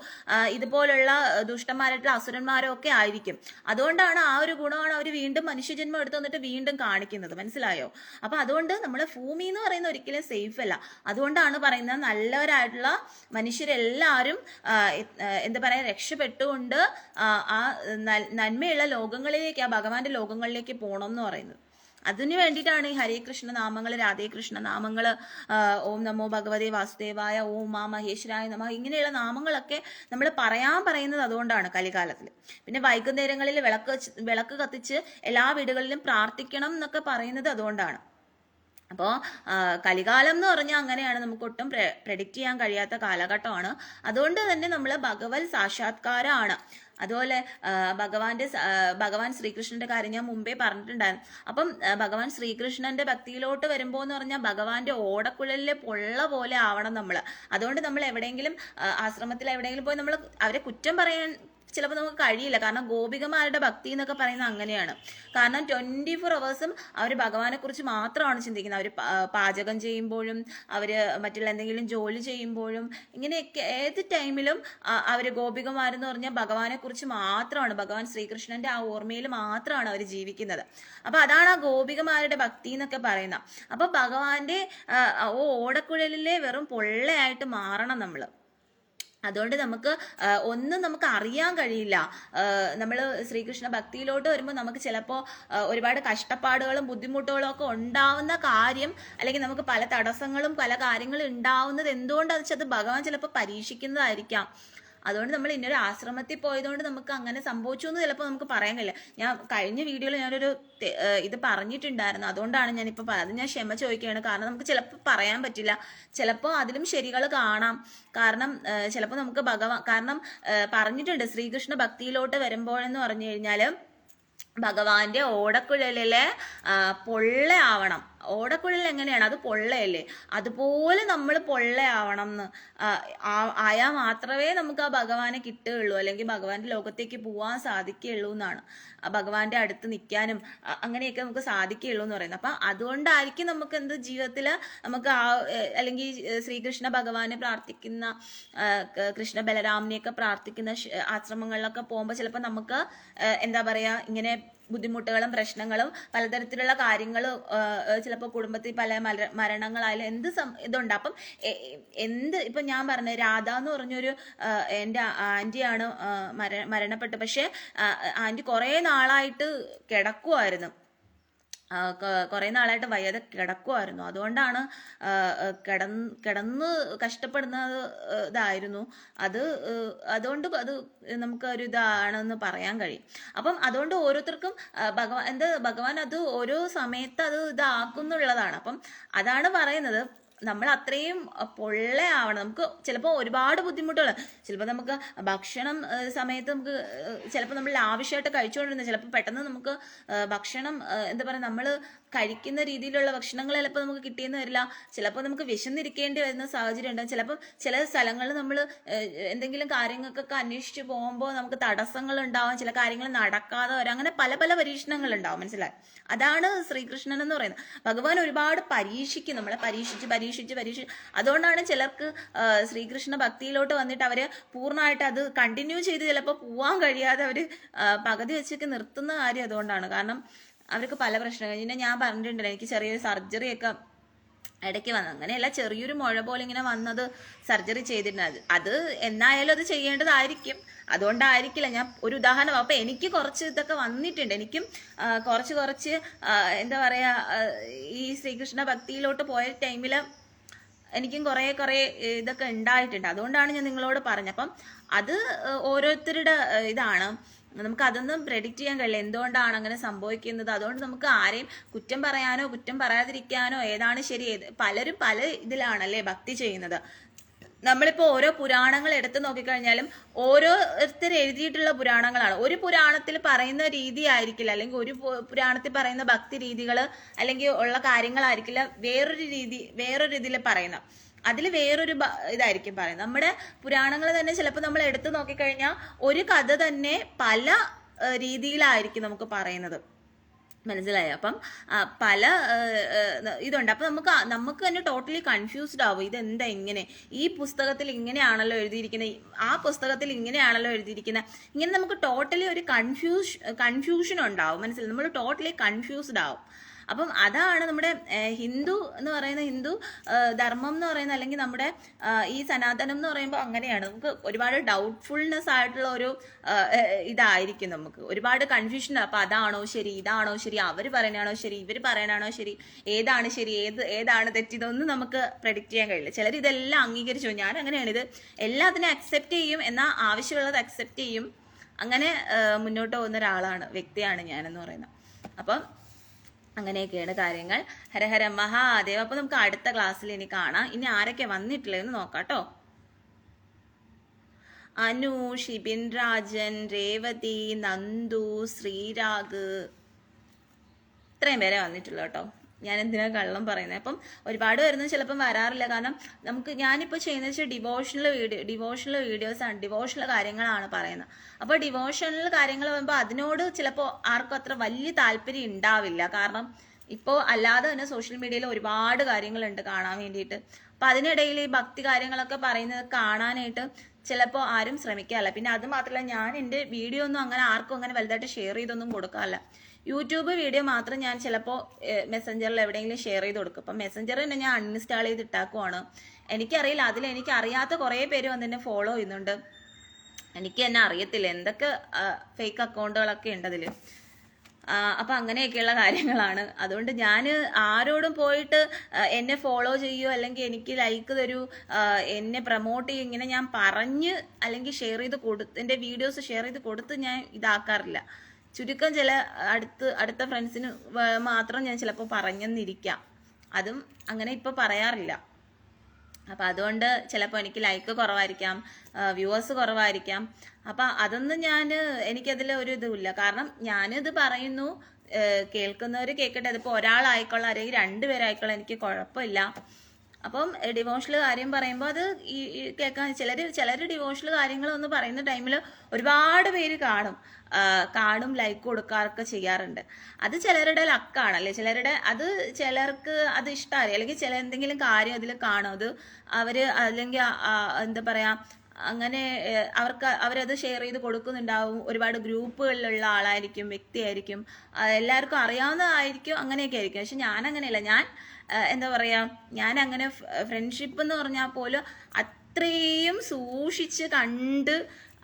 ഇതുപോലുള്ള ദുഷ്ടന്മാരായിട്ടുള്ള അസുരന്മാരോ ഒക്കെ ആയിരിക്കും. അതുകൊണ്ടാണ് ആ ഒരു ഗുണമാണ് അവർ വീണ്ടും മനുഷ്യജന്മം എടുത്തു വന്നിട്ട് വീണ്ടും കാണിക്കുന്നത്. മനസ്സിലായോ? അപ്പൊ അതുകൊണ്ട് നമ്മളെ ഭൂമി എന്ന് പറയുന്ന ഒരിക്കലും സേഫ് അല്ല. അതുകൊണ്ടാണ് പറയുന്നത് നല്ലവരായിട്ടുള്ള മനുഷ്യരെല്ലാവരും എന്താ പറയാ രക്ഷപ്പെട്ടുകൊണ്ട് ആ നന്മയുള്ള ലോകങ്ങളിലേക്ക്, ആ ഭഗവാന്റെ ലോകങ്ങളിലേക്ക് പോകണം എന്ന് പറയുന്നത്. അതിനു വേണ്ടിയിട്ടാണ് ഈ ഹരേ കൃഷ്ണ നാമങ്ങൾ, രാധേ കൃഷ്ണ നാമങ്ങൾ, ഓം നമോ ഭഗവതേ വാസുദേവായ, ഓം മാ മഹേശ്വരായ നമ, ഇങ്ങനെയുള്ള നാമങ്ങളൊക്കെ നമ്മൾ പറയുന്നത് അതുകൊണ്ടാണ് കലികാലത്തിൽ. പിന്നെ വൈകുന്നേരങ്ങളിൽ വിളക്ക് കത്തിച്ച് എല്ലാ വീടുകളിലും പ്രാർത്ഥിക്കണം എന്നൊക്കെ പറയുന്നത് അതുകൊണ്ടാണ്. അപ്പോൾ കലികാലം എന്ന് പറഞ്ഞാൽ അങ്ങനെയാണ്, നമുക്ക് ഒട്ടും പ്രെഡിക്റ്റ് ചെയ്യാൻ കഴിയാത്ത കാലഘട്ടമാണ്. അതുകൊണ്ട് തന്നെ നമ്മൾ ഭഗവത് സാക്ഷാത്കാരമാണ്. അതുപോലെ ഭഗവാൻ ശ്രീകൃഷ്ണന്റെ കാര്യം ഞാൻ മുമ്പേ പറഞ്ഞിട്ടുണ്ടായിരുന്നു. അപ്പം ഭഗവാൻ ശ്രീകൃഷ്ണന്റെ ഭക്തിയിലോട്ട് വരുമ്പോൾ എന്ന് പറഞ്ഞാൽ ഭഗവാന്റെ ഓടക്കുഴലിലെ പൊള്ള പോലെ ആവണം നമ്മൾ. അതുകൊണ്ട് നമ്മൾ എവിടെയെങ്കിലും ആശ്രമത്തിൽ എവിടെയെങ്കിലും പോയി നമ്മൾ അവരെ കുറ്റം പറയാൻ ചിലപ്പോൾ നമുക്ക് കഴിയില്ല. കാരണം ഗോപികമാരുടെ ഭക്തി എന്നൊക്കെ പറയുന്നത് അങ്ങനെയാണ്. കാരണം 24 hours അവർ ഭഗവാനെ കുറിച്ച് മാത്രമാണ് ചിന്തിക്കുന്നത്. അവർ പാചകം ചെയ്യുമ്പോഴും അവർ മറ്റുള്ള എന്തെങ്കിലും ജോലി ചെയ്യുമ്പോഴും ഇങ്ങനെയൊക്കെ ഏത് ടൈമിലും അവർ ഗോപികമാരെന്ന് പറഞ്ഞാൽ ഭഗവാനെ കുറിച്ച് മാത്രമാണ്, ഭഗവാൻ ശ്രീകൃഷ്ണന്റെ ആ ഓർമ്മയിൽ മാത്രമാണ് അവർ ജീവിക്കുന്നത്. അപ്പൊ അതാണ് ആ ഗോപികമാരുടെ ഭക്തി എന്നൊക്കെ പറയുന്നത്. അപ്പൊ ഭഗവാന്റെ ഓടക്കുഴലിലെ വെറും പൊള്ളയായിട്ട് മാറണം നമ്മൾ. അതുകൊണ്ട് നമുക്ക് അറിയാൻ കഴിയില്ല. നമ്മൾ ശ്രീകൃഷ്ണ ഭക്തിയിലോട്ട് വരുമ്പോൾ നമുക്ക് ചിലപ്പോൾ ഒരുപാട് കഷ്ടപ്പാടുകളും ബുദ്ധിമുട്ടുകളും ഒക്കെ ഉണ്ടാവുന്ന കാര്യം, അല്ലെങ്കിൽ നമുക്ക് പല തടസ്സങ്ങളും പല കാര്യങ്ങളും ഉണ്ടാവുന്നത് എന്തുകൊണ്ടാണെന്ന് വെച്ചാൽ അത് ഭഗവാൻ ചിലപ്പോൾ പരീക്ഷിക്കുന്നതായിരിക്കാം. അതുകൊണ്ട് നമ്മൾ ഇന്നൊരു ആശ്രമത്തിൽ പോയതുകൊണ്ട് നമുക്ക് അങ്ങനെ സംഭവിച്ചു എന്ന് ചിലപ്പോൾ നമുക്ക് പറയാൻ കഴിയില്ല. ഞാൻ കഴിഞ്ഞ വീഡിയോയിൽ ഞാനൊരു ഇത് പറഞ്ഞിട്ടുണ്ടായിരുന്നു. അതുകൊണ്ടാണ് ഞാനിപ്പോൾ അത് ഞാൻ ക്ഷമ ചോദിക്കുകയാണ്. കാരണം നമുക്ക് ചിലപ്പോൾ പറയാൻ പറ്റില്ല, ചിലപ്പോൾ അതിലും ശരികൾ കാണാം. കാരണം ചിലപ്പോൾ നമുക്ക് കാരണം പറഞ്ഞിട്ടുണ്ട് ശ്രീകൃഷ്ണ ഭക്തിയിലോട്ട് വരുമ്പോഴെന്ന് പറഞ്ഞു കഴിഞ്ഞാൽ ഭഗവാന്റെ ഓടക്കുഴലിലെ പൊള്ളയാവണം. ഓടക്കുഴൽ എങ്ങനെയാണ്, അത് പൊള്ളയല്ലേ, അതുപോലെ നമ്മൾ പൊള്ളയാവണം എന്ന് ആയാൽ മാത്രമേ നമുക്ക് ആ ഭഗവാനെ കിട്ടുകയുള്ളൂ, അല്ലെങ്കിൽ ഭഗവാന്റെ ലോകത്തേക്ക് പോവാൻ സാധിക്കുകയുള്ളൂ എന്നാണ്. ഭഗവാന്റെ അടുത്ത് നിൽക്കാനും അങ്ങനെയൊക്കെ നമുക്ക് സാധിക്കുകയുള്ളൂ എന്ന് പറയുന്നത്. അപ്പം അതുകൊണ്ടായിരിക്കും നമുക്ക് ജീവിതത്തിൽ നമുക്ക് അല്ലെങ്കിൽ ശ്രീകൃഷ്ണ ഭഗവാനെ പ്രാർത്ഥിക്കുന്ന കൃഷ്ണ ബലരാമനെയൊക്കെ പ്രാർത്ഥിക്കുന്ന ആശ്രമങ്ങളിലൊക്കെ പോകുമ്പോൾ ചിലപ്പോൾ നമുക്ക് എന്താ പറയാ ഇങ്ങനെ ബുദ്ധിമുട്ടുകളും പ്രശ്നങ്ങളും പലതരത്തിലുള്ള കാര്യങ്ങളും ചിലപ്പോൾ കുടുംബത്തിൽ പല മരണങ്ങളായാലും ഇതുണ്ട്. അപ്പം ഇപ്പൊ ഞാൻ പറഞ്ഞ രാധ എന്ന് പറഞ്ഞൊരു എൻ്റെ ആന്റിയാണ് മരണപ്പെട്ടു. പക്ഷെ ആന്റി കുറേ നാളായിട്ട് കിടക്കുമായിരുന്നു, കുറെ നാളായിട്ട് വയ്യാതെ കിടക്കുമായിരുന്നു. അതുകൊണ്ടാണ് കിടന്ന് കഷ്ടപ്പെടുന്നത് ഇതായിരുന്നു. അതുകൊണ്ട് അത് നമുക്കൊരു ഇതാണെന്ന് പറയാൻ കഴിയും. അപ്പം അതുകൊണ്ട് ഓരോരുത്തർക്കും ഭഗവാൻ അത് ഓരോ സമയത്ത് അത് ഇതാക്കുന്നുള്ളതാണ്. അപ്പം അതാണ് പറയുന്നത്, നമ്മൾ അത്രയും പൊള്ളയാവണം. നമുക്ക് ചിലപ്പോൾ ഒരുപാട് ബുദ്ധിമുട്ടുകൾ, ചിലപ്പോൾ നമുക്ക് ഭക്ഷണം സമയത്ത് നമുക്ക് ചിലപ്പോൾ നമ്മൾ ആവശ്യമായിട്ട് കഴിച്ചുകൊണ്ടിരുന്നത് ചിലപ്പോൾ പെട്ടെന്ന് നമുക്ക് ഭക്ഷണം എന്താ പറയുക നമ്മൾ കഴിക്കുന്ന രീതിയിലുള്ള ഭക്ഷണങ്ങൾ ചിലപ്പോൾ നമുക്ക് കിട്ടിയെന്ന് വരില്ല. ചിലപ്പോൾ നമുക്ക് വിശന്നിരിക്കേണ്ടി വരുന്ന സാഹചര്യം ഉണ്ടാകും. ചിലപ്പോൾ ചില സ്ഥലങ്ങളിൽ നമ്മൾ എന്തെങ്കിലും കാര്യങ്ങൾക്കൊക്കെ അന്വേഷിച്ച് പോകുമ്പോൾ നമുക്ക് തടസ്സങ്ങൾ ഉണ്ടാവും, ചില കാര്യങ്ങൾ നടക്കാതെ വരാം, അങ്ങനെ പല പല പരീക്ഷണങ്ങൾ ഉണ്ടാവും. മനസ്സിലായി? അതാണ് ശ്രീകൃഷ്ണൻ എന്ന് പറയുന്നത്. ഭഗവാൻ ഒരുപാട് പരീക്ഷിക്കും, നമ്മളെ പരീക്ഷിച്ച്. അതുകൊണ്ടാണ് ചിലർക്ക് ശ്രീകൃഷ്ണ ഭക്തിയിലോട്ട് വന്നിട്ട് അവര് പൂർണ്ണമായിട്ട് അത് കണ്ടിന്യൂ ചെയ്ത് ചിലപ്പോൾ പോവാൻ കഴിയാതെ അവര് പകുതി വെച്ചൊക്കെ നിർത്തുന്ന കാര്യം അതുകൊണ്ടാണ്. കാരണം അവർക്ക് പല പ്രശ്നങ്ങൾ. പിന്നെ ഞാൻ പറഞ്ഞിട്ടുണ്ടല്ലോ, എനിക്ക് ചെറിയൊരു സർജറിയൊക്കെ ഇടയ്ക്ക് വന്നത്, അങ്ങനെയല്ല ചെറിയൊരു മുഴ പോലെ ഇങ്ങനെ വന്നത് സർജറി ചെയ്തിട്ടുണ്ട്. അത് എന്നായാലും അത് ചെയ്യേണ്ടതായിരിക്കും, അതുകൊണ്ടായിരിക്കില്ല. ഞാൻ ഒരു ഉദാഹരണം. അപ്പൊ എനിക്ക് കുറച്ച് ഇതൊക്കെ വന്നിട്ടുണ്ട്, എനിക്കും കുറച്ച് എന്താ പറയാ ഈ ശ്രീകൃഷ്ണ ഭക്തിയിലോട്ട് പോയ ടൈമിൽ എനിക്കും കുറേ ഇതൊക്കെ ഉണ്ടായിട്ടുണ്ട്. അതുകൊണ്ടാണ് ഞാൻ നിങ്ങളോട് പറഞ്ഞത്. അപ്പം അത് ഓരോരുത്തരുടെ ഇതാണ്, നമുക്ക് അതൊന്നും പ്രെഡിക്റ്റ് ചെയ്യാൻ കഴിയില്ല എന്തുകൊണ്ടാണ് അങ്ങനെ സംഭവിക്കുന്നത്. അതുകൊണ്ട് നമുക്ക് ആരെയും കുറ്റം പറയാനോ കുറ്റം പറയാതിരിക്കാനോ ഏതാണ് ശരി, പലരും പല ഇതിലാണല്ലേ ഭക്തി ചെയ്യുന്നത്. നമ്മളിപ്പോൾ ഓരോ പുരാണങ്ങൾ എടുത്തു നോക്കിക്കഴിഞ്ഞാലും ഓരോരുത്തർ എഴുതിയിട്ടുള്ള പുരാണങ്ങളാണ്. ഒരു പുരാണത്തിൽ പറയുന്ന രീതി ആയിരിക്കില്ല, അല്ലെങ്കിൽ ഒരു പുരാണത്തിൽ പറയുന്ന ഭക്തി രീതികൾ അല്ലെങ്കിൽ ഉള്ള കാര്യങ്ങളായിരിക്കില്ല വേറൊരു രീതിയിൽ പറയുന്നത്. അതിൽ വേറൊരു ഇതായിരിക്കും പറയുന്നത്. നമ്മുടെ പുരാണങ്ങൾ തന്നെ ചിലപ്പോൾ നമ്മൾ എടുത്തു നോക്കിക്കഴിഞ്ഞാൽ ഒരു കഥ തന്നെ പല രീതിയിലായിരിക്കും നമുക്ക് പറയുന്നത്. മനസ്സിലായോ? അപ്പം പല ഇതുണ്ട്. അപ്പം നമുക്ക് തന്നെ ടോട്ടലി കൺഫ്യൂസ്ഡ് ആവും. ഇതെന്താ ഇങ്ങനെ, ഈ പുസ്തകത്തിൽ ഇങ്ങനെയാണല്ലോ എഴുതിയിരിക്കുന്നത്, ആ പുസ്തകത്തിൽ ഇങ്ങനെയാണല്ലോ എഴുതിയിരിക്കുന്നത്, ഇങ്ങനെ നമുക്ക് ടോട്ടലി ഒരു കൺഫ്യൂഷൻ ഉണ്ടാവും. മനസ്സിലായി? നമ്മൾ ടോട്ടലി കൺഫ്യൂസ്ഡ് ആവും. അപ്പം അതാണ് നമ്മുടെ ഹിന്ദു എന്ന് പറയുന്ന, ഹിന്ദു ധർമ്മം എന്ന് പറയുന്ന, അല്ലെങ്കിൽ നമ്മുടെ ഈ സനാതനം എന്ന് പറയുമ്പോൾ അങ്ങനെയാണ്. നമുക്ക് ഒരുപാട് ഡൗട്ട്ഫുൾനെസ് ആയിട്ടുള്ള ഒരു ഇതായിരിക്കും, നമുക്ക് ഒരുപാട് കൺഫ്യൂഷൻ. അപ്പം അതാണോ ശരി, ഇതാണോ ശരി, അവർ പറയണാണോ ശരി, ഇവർ പറയണാണോ ശരി, ഏതാണ് ശരി, ഏതാണ് തെറ്റ്, ഇതൊന്നും നമുക്ക് പ്രെഡിക്റ്റ് ചെയ്യാൻ കഴിയില്ല. ചിലർ ഇതെല്ലാം അംഗീകരിച്ചു. ഞാൻ അങ്ങനെയാണ്, ഇത് എല്ലാത്തിനും അക്സെപ്റ്റ് ചെയ്യും, എന്നാൽ ആവശ്യമുള്ളത് അക്സെപ്റ്റ് ചെയ്യും. അങ്ങനെ മുന്നോട്ട് പോകുന്ന ഒരാളാണ്, വ്യക്തിയാണ് ഞാനെന്ന് പറയുന്നത്. അപ്പം അങ്ങനെയൊക്കെയാണ് കാര്യങ്ങൾ. ഹരഹര മഹാദേവ്. അപ്പൊ നമുക്ക് അടുത്ത ക്ലാസ്സിൽ ഇനി കാണാം. ഇനി ആരൊക്കെ വന്നിട്ടില്ലെന്ന് നോക്കാം കേട്ടോ. അനു, ഷിബിൻ രാജൻ, രേവതി, നന്ദു, ശ്രീരാഗ്, ഇത്രയും പേരെ വന്നിട്ടുള്ളൂ കേട്ടോ. ഞാൻ എന്തിനാ കള്ളം പറയുന്നത്? അപ്പം ഒരുപാട് വരുന്നത് ചിലപ്പം വരാറില്ല. കാരണം ഞാനിപ്പോൾ ചെയ്യുന്നത് വെച്ചാൽ ഡിവോഷണൽ വീഡിയോസാണ്, ഡിവോഷണൽ കാര്യങ്ങളാണ് പറയുന്നത്. അപ്പോൾ ഡിവോഷണൽ കാര്യങ്ങൾ വരുമ്പോൾ അതിനോട് ചിലപ്പോൾ ആർക്കും അത്ര വലിയ താല്പര്യം ഉണ്ടാവില്ല. കാരണം ഇപ്പോൾ അല്ലാതെ തന്നെ സോഷ്യൽ മീഡിയയിൽ ഒരുപാട് കാര്യങ്ങളുണ്ട് കാണാൻ വേണ്ടിയിട്ട്. അപ്പം അതിനിടയിൽ ഈ ഭക്തി കാര്യങ്ങളൊക്കെ പറയുന്നത് കാണാനായിട്ട് ചിലപ്പോൾ ആരും ശ്രമിക്കാറില്ല. പിന്നെ അത് മാത്രമല്ല, ഞാൻ എൻ്റെ വീഡിയോ ഒന്നും അങ്ങനെ ആർക്കും അങ്ങനെ വലുതായിട്ട് ഷെയർ ചെയ്തൊന്നും കൊടുക്കാറില്ല. യൂട്യൂബ് വീഡിയോ മാത്രം ഞാൻ ചിലപ്പോൾ മെസ്സഞ്ചറിൽ എവിടെയെങ്കിലും ഷെയർ ചെയ്ത് കൊടുക്കും. അപ്പം മെസ്സഞ്ചർ തന്നെ ഞാൻ അൺഇൻസ്റ്റാൾ ചെയ്ത് ഇട്ടാക്കുവാണ്. എനിക്കറിയില്ല, എനിക്ക് അറിയാത്ത കുറേ പേര് വന്ന് എന്നെ ഫോളോ ചെയ്യുന്നുണ്ട്. എനിക്ക് തന്നെ അറിയത്തില്ല എന്തൊക്കെ ഫേക്ക് അക്കൗണ്ടുകളൊക്കെ ഉണ്ട് അതിൽ. അപ്പം അങ്ങനെയൊക്കെയുള്ള കാര്യങ്ങളാണ്. അതുകൊണ്ട് ഞാൻ ആരോടും പോയിട്ട് എന്നെ ഫോളോ ചെയ്യുമോ അല്ലെങ്കിൽ എനിക്ക് ലൈക്ക് തരൂ, എന്നെ പ്രൊമോട്ട് ചെയ്യും, ഇങ്ങനെ ഞാൻ പറഞ്ഞ് അല്ലെങ്കിൽ ഷെയർ ചെയ്ത് എൻ്റെ വീഡിയോസ് ഷെയർ ചെയ്ത് കൊടുത്ത് ഞാൻ ഇതാക്കാറില്ല. ചുരുക്കം ചില അടുത്ത ഫ്രണ്ട്സിന് മാത്രം ഞാൻ ചിലപ്പോൾ പറഞ്ഞെന്നിരിക്കാം. അതും അങ്ങനെ ഇപ്പോൾ പറയാറില്ല. അപ്പം അതുകൊണ്ട് ചിലപ്പോൾ എനിക്ക് ലൈക്ക് കുറവായിരിക്കാം, വ്യൂവേഴ്സ് കുറവായിരിക്കാം. അപ്പം അതൊന്നും എനിക്കതിൽ ഒരു ഇതുമില്ല. കാരണം ഞാനിത് പറയുന്നു, കേൾക്കുന്നവർ കേൾക്കട്ടെ. അതിപ്പോൾ ഒരാളായിക്കോളാം അല്ലെങ്കിൽ 2 പേരായിക്കോളാം, എനിക്ക് കുഴപ്പമില്ല. അപ്പം ഡിവോഷണൽ കാര്യം പറയുമ്പോൾ അത് കേൾക്കാൻ ചിലർ ഡിവോഷണൽ കാര്യങ്ങളൊന്ന് പറയുന്ന ടൈമിൽ ഒരുപാട് പേര് കാണും ലൈക്ക് കൊടുക്കാറൊക്കെ ചെയ്യാറുണ്ട്. അത് ചിലരുടെ ലക്കാണല്ലേ, ചിലർക്ക് അത് ഇഷ്ടമല്ലേ, അല്ലെങ്കിൽ എന്തെങ്കിലും കാര്യം അതിൽ കാണും, അത് അല്ലെങ്കിൽ എന്താ പറയാ, അങ്ങനെ അവരത് ഷെയർ ചെയ്ത് കൊടുക്കുന്നുണ്ടാവും. ഒരുപാട് ഗ്രൂപ്പുകളിലുള്ള ആളായിരിക്കും, വ്യക്തിയായിരിക്കും, എല്ലാവർക്കും അറിയാവുന്നതായിരിക്കും, അങ്ങനെയൊക്കെ ആയിരിക്കും. പക്ഷെ ഞാൻ അങ്ങനെയല്ല. എന്താ പറയാ, ഞാൻ അങ്ങനെ ഫ്രണ്ട്ഷിപ്പ് എന്ന് പറഞ്ഞാൽ പോലും അത്രയും സൂക്ഷിച്ച് കണ്ട്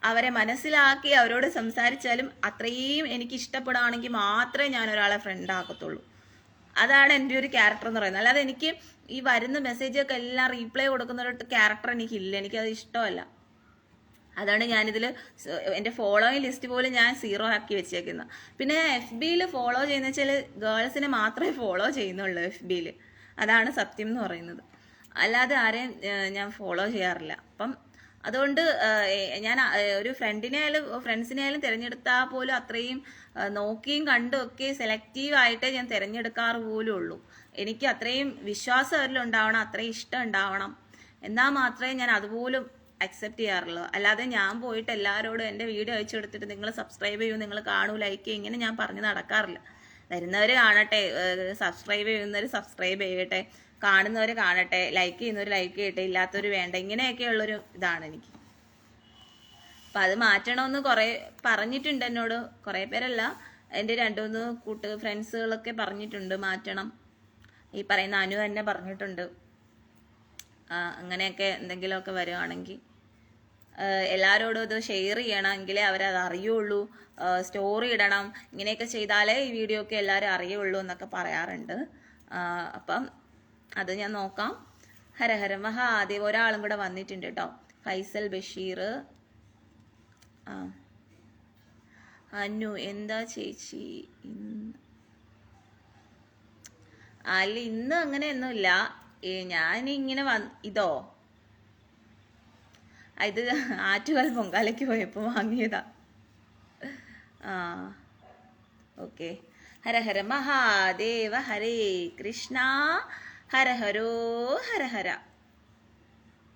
അവരെ മനസ്സിലാക്കി അവരോട് സംസാരിച്ചാലും അത്രയും എനിക്ക് ഇഷ്ടപ്പെടുകയാണെങ്കിൽ മാത്രമേ ഞാൻ ഒരാളെ ഫ്രണ്ട് ആക്കത്തുള്ളൂ. അതാണ് എൻ്റെ ഒരു ക്യാരക്ടർ എന്ന് പറയുന്നത്. അല്ലാതെ എനിക്ക് ഈ വരുന്ന മെസ്സേജൊക്കെ എല്ലാം റീപ്ലൈ കൊടുക്കുന്ന ഒരു ക്യാരക്ടർ എനിക്കില്ല, എനിക്കത് ഇഷ്ടമല്ല. അതാണ് ഞാനിതിൽ എൻ്റെ ഫോളോയിങ് ലിസ്റ്റ് പോലും ഞാൻ 0 ആക്കി വെച്ചേക്കുന്നത്. പിന്നെ FBയിൽ ഫോളോ ചെയ്യുന്ന വെച്ചാൽ ഗേൾസിനെ മാത്രമേ ഫോളോ ചെയ്യുന്നുള്ളൂ FBയിൽ. അതാണ് സത്യം എന്ന് പറയുന്നത്. അല്ലാതെ ആരെയും ഞാൻ ഫോളോ ചെയ്യാറില്ല. അപ്പം അതുകൊണ്ട് ഞാൻ ഒരു ഫ്രണ്ട്സിനെയായാലും തിരഞ്ഞെടുത്താൽ പോലും അത്രയും നോക്കിയും കണ്ടും ഒക്കെ സെലക്റ്റീവായിട്ടേ ഞാൻ തിരഞ്ഞെടുക്കാറ് പോലും ഉള്ളൂ. എനിക്ക് അത്രയും വിശ്വാസം അവരിലുണ്ടാവണം, അത്രയും ഇഷ്ടം ഉണ്ടാവണം, എന്നാൽ മാത്രമേ ഞാൻ അതുപോലും അക്സെപ്റ്റ് ചെയ്യാറുള്ളൂ. അല്ലാതെ ഞാൻ പോയിട്ട് എല്ലാവരോടും എൻ്റെ വീഡിയോ അയച്ചു കൊടുത്തിട്ട് നിങ്ങൾ സബ്സ്ക്രൈബ് ചെയ്യൂ, നിങ്ങൾ കാണൂ, ലൈക്ക് ചെയ്യും, ഇങ്ങനെ ഞാൻ പറഞ്ഞ് നടക്കാറില്ല. വരുന്നവർ കാണട്ടെ, സബ്സ്ക്രൈബ് ചെയ്യുന്നവർ സബ്സ്ക്രൈബ് ചെയ്യട്ടെ, കാണുന്നവർ കാണട്ടെ, ലൈക്ക് ചെയ്യുന്നവർ ലൈക്ക് ചെയ്യട്ടെ, ഇല്ലാത്തവർ വേണ്ട, ഇങ്ങനെയൊക്കെയുള്ളൊരു ഇതാണ് എനിക്ക്. അപ്പം അത് മാറ്റണമെന്ന് കുറേ പറഞ്ഞിട്ടുണ്ട് എന്നോട്. കുറേ പേരല്ല, എൻ്റെ 2-3 ഫ്രണ്ട്സുകളൊക്കെ പറഞ്ഞിട്ടുണ്ട് മാറ്റണം. ഈ പറയുന്ന അനു തന്നെ പറഞ്ഞിട്ടുണ്ട്. അങ്ങനെയൊക്കെ എന്തെങ്കിലുമൊക്കെ വരുവാണെങ്കിൽ എല്ലാവരോടും ഇത് ഷെയർ ചെയ്യണം, എങ്കിലേ അവരത് അറിയുള്ളൂ. സ്റ്റോറി ഇടണം, ഇങ്ങനെയൊക്കെ ചെയ്താലേ ഈ വീഡിയോ ഒക്കെ എല്ലാവരും അറിയുള്ളൂ എന്നൊക്കെ പറയാറുണ്ട്. അപ്പം അത് ഞാൻ നോക്കാം. ഹരഹര മഹാദേവ്. ഒരാളും കൂടെ വന്നിട്ടുണ്ട് കേട്ടോ, ഫൈസൽ ബഷീർ. അനു എന്താ ചേച്ചി അല്ല, ഇന്ന് അങ്ങനെയൊന്നുമില്ല. ഞാനിങ്ങനെ ഇതോ ഇത് ആറ്റുകാൽ പൊങ്കാലയ്ക്ക് പോയപ്പോൾ വാങ്ങിയതാ. ഓക്കെ. ഹരഹര മഹാദേവ. ഹരേ കൃഷ്ണ. ഹരഹരോ ഹരഹര.